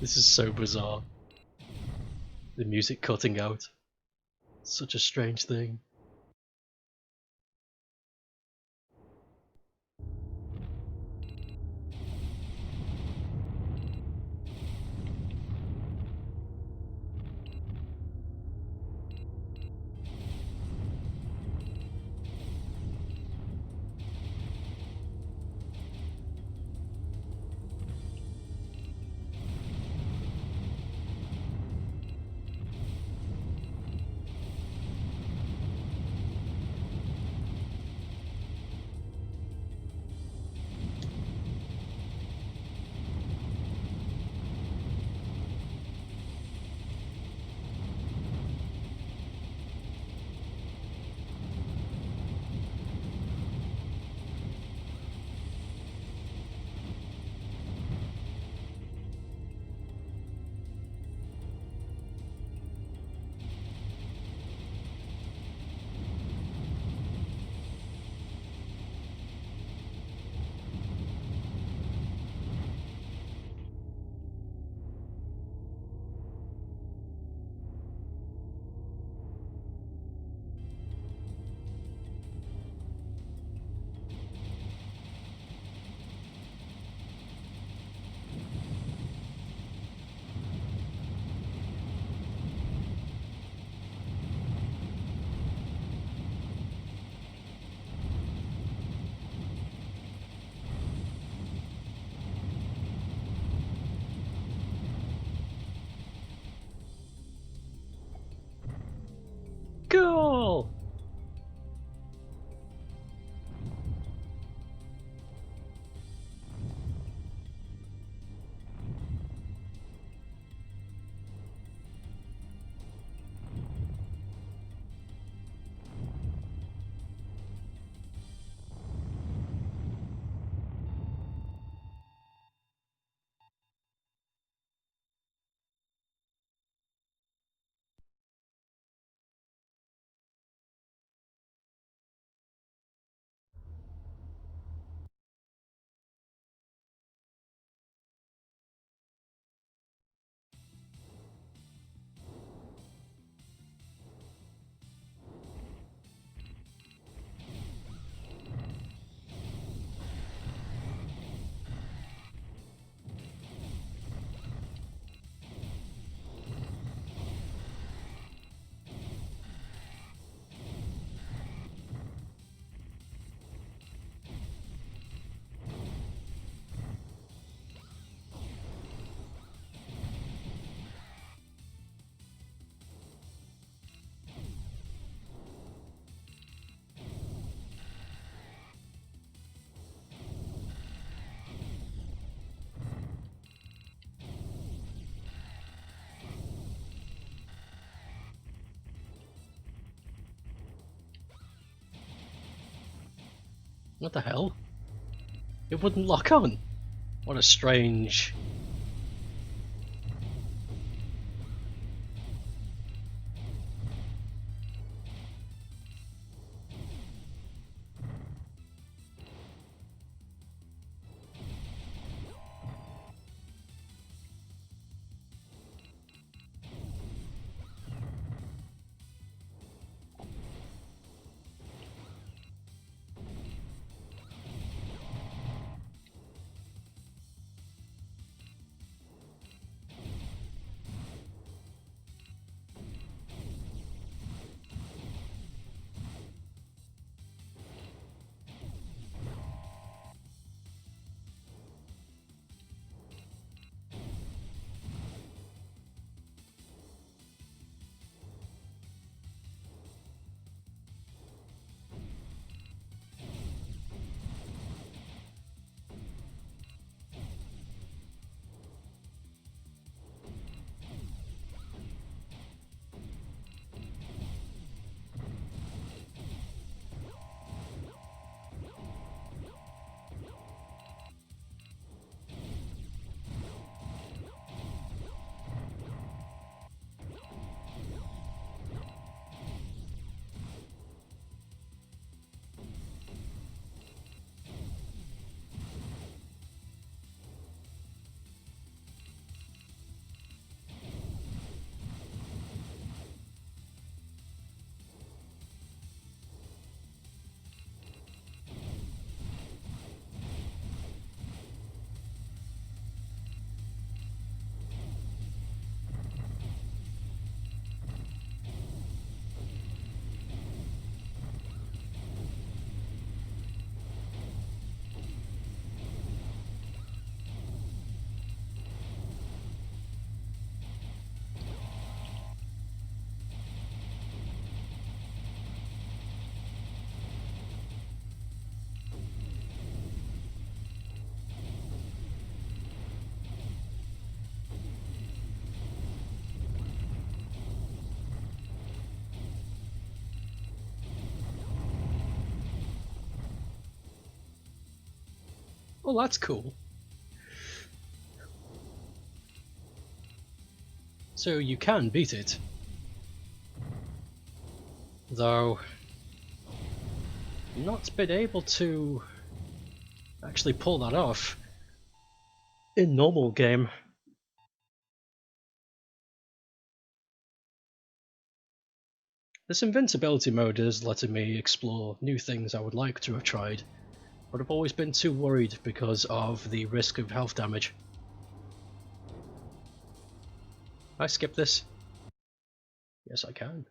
This is so bizarre. The music cutting out. Such a strange thing. Cool! What the hell? It wouldn't lock on. What a strange... Well, that's cool. So you can beat it. Though, not been able to actually pull that off in normal game. This invincibility mode is letting me explore new things I would like to have tried, but I've always been too worried because of the risk of health damage. Can I skip this? Yes, I can.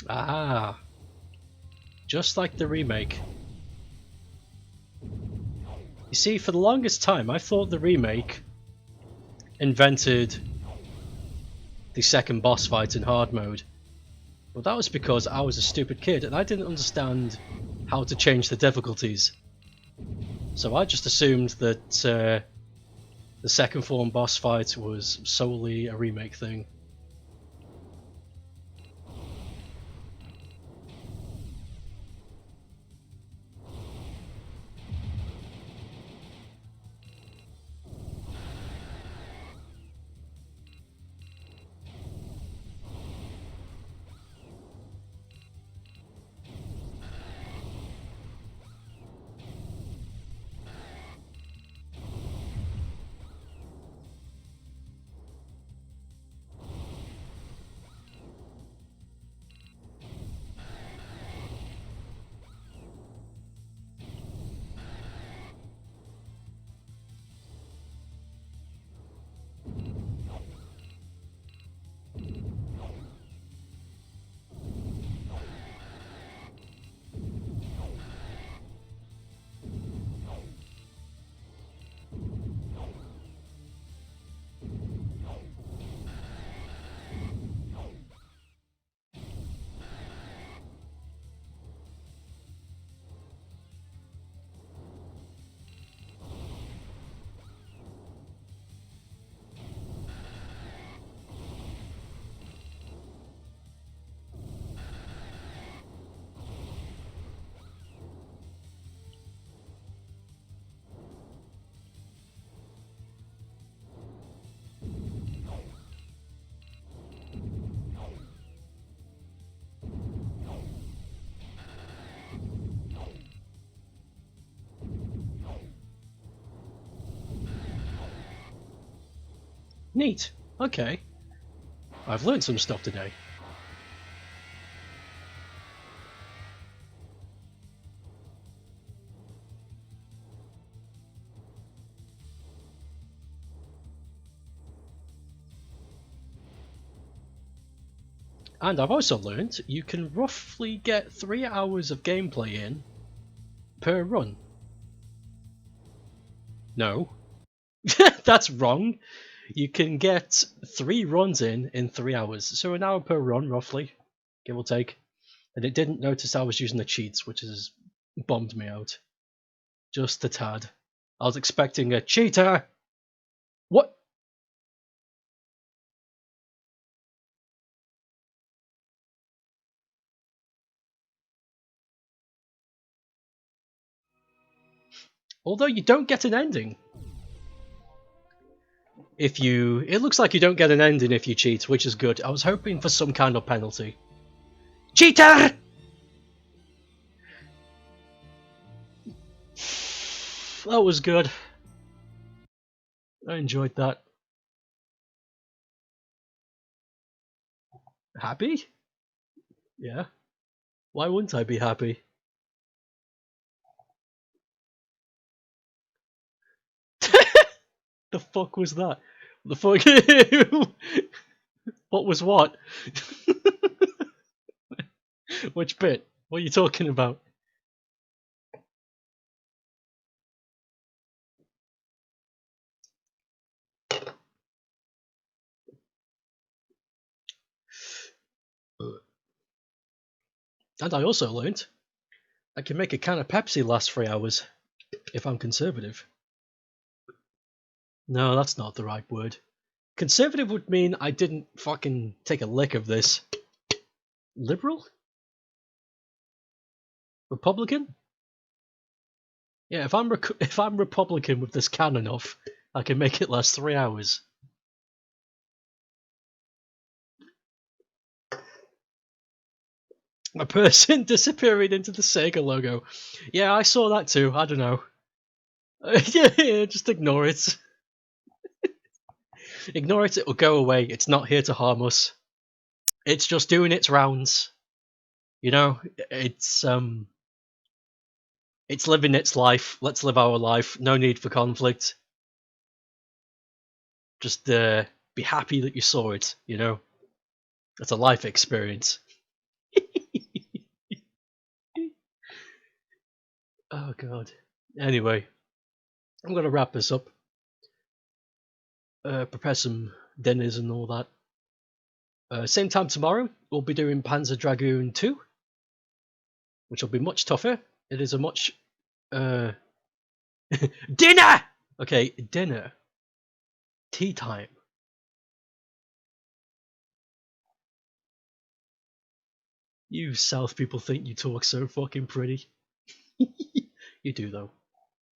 Ah, just like the remake. You see, for the longest time I thought the remake invented the second boss fight in hard mode, but that was because I was a stupid kid and I didn't understand how to change the difficulties. So I just assumed that the second form boss fight was solely a remake thing. Neat. Okay. I've learned some stuff today. And I've also learned you can roughly get 3 hours of gameplay in per run. No. That's wrong. You can get 3 runs in 3 hours. So an hour per run, roughly, give or take. And it didn't notice I was using the cheats, which has bummed me out. Just a tad. I was expecting a cheater! What? Although you don't get an ending. It looks like you don't get an ending if you cheat, which is good. I was hoping for some kind of penalty. Cheater! That was good. I enjoyed that. Happy? Yeah. Why wouldn't I be happy? The fuck was that? The fuck? What was what? Which bit? What are you talking about? And I also learned I can make a can of Pepsi last 3 hours if I'm conservative. No, that's not the right word. Conservative would mean I didn't fucking take a lick of this. Liberal? Republican? Yeah, if I'm Republican with this can enough, I can make it last 3 hours. A person disappearing into the Sega logo. Yeah, I saw that too. I don't know. Yeah, just ignore it. Ignore it, it'll go away. It's not here to harm us. It's just doing its rounds. You know, it's living its life. Let's live our life. No need for conflict. Just be happy that you saw it, you know? It's a life experience. Oh god. Anyway, I'm gonna wrap this up. Prepare some dinners and all that. Same time tomorrow, we'll be doing Panzer Dragoon 2, which will be much tougher. It is a much... dinner! Okay, dinner. Tea time. You South people think you talk so fucking pretty. You do, though.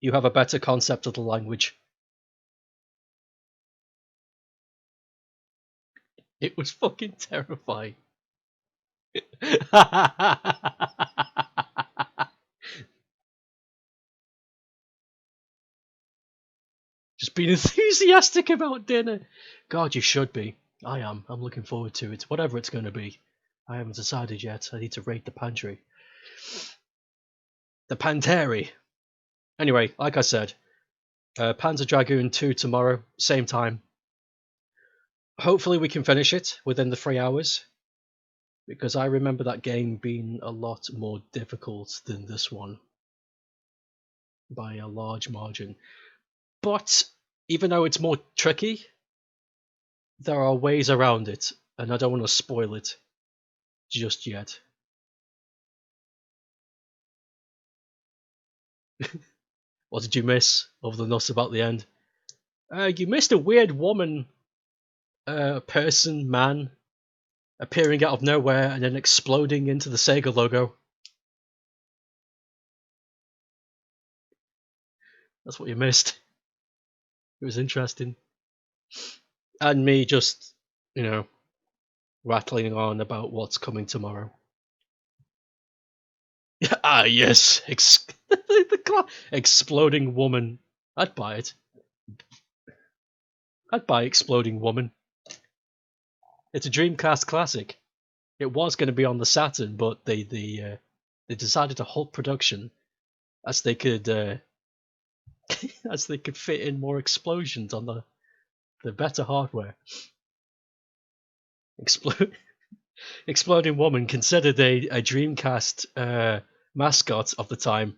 You have a better concept of the language. It was fucking terrifying. Just being enthusiastic about dinner. God, you should be. I am. I'm looking forward to it. Whatever it's going to be. I haven't decided yet. I need to raid the pantry. The Panteri. Anyway, like I said, Panzer Dragoon 2 tomorrow, same time. Hopefully we can finish it within the 3 hours, because I remember that game being a lot more difficult than this one by a large margin. But even though it's more tricky, there are ways around it, and I don't want to spoil it just yet. What did you miss, other than us about the end? You missed a weird woman, man, appearing out of nowhere and then exploding into the Sega logo. That's what you missed. It was interesting. And me just, rattling on about what's coming tomorrow. Ah, yes. Exploding woman. I'd buy it. I'd buy Exploding Woman. It's a Dreamcast classic. It was going to be on the Saturn, but they decided to halt production as they could as they could fit in more explosions on the better hardware. Exploding Woman, considered a Dreamcast mascot of the time.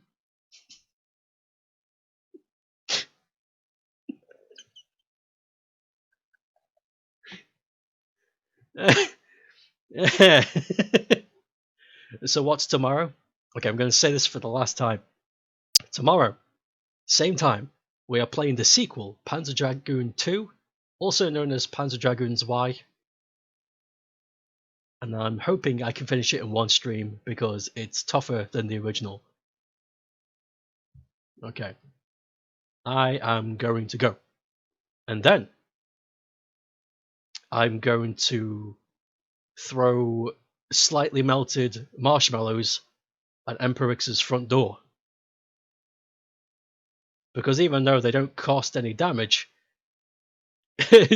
So what's tomorrow? Okay, I'm going to say this for the last time. Tomorrow, same time, we are playing the sequel, Panzer Dragoon 2, also known as Panzer Dragoons Y. And I'm hoping I can finish it in one stream because it's tougher than the original. Okay. I am going to go. And then I'm going to throw slightly melted marshmallows at Emperor X's front door. Because even though they don't cost any damage,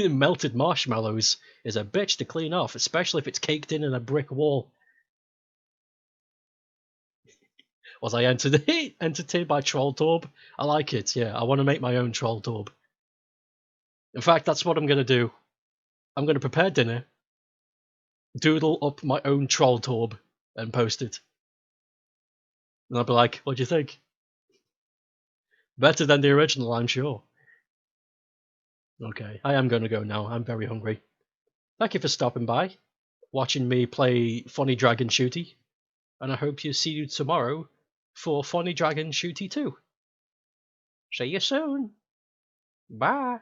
melted marshmallows is a bitch to clean off, especially if it's caked in a brick wall. Was I entertained by Troll Torb? I like it, yeah. I want to make my own Troll Torb. In fact, that's what I'm going to do. I'm going to prepare dinner, doodle up my own Troll Torb, and post it. And I'll be like, what do you think? Better than the original, I'm sure. Okay, I am going to go now. I'm very hungry. Thank you for stopping by, watching me play Funny Dragon Shooty, and I hope you see you tomorrow for Funny Dragon Shooty 2. See you soon. Bye.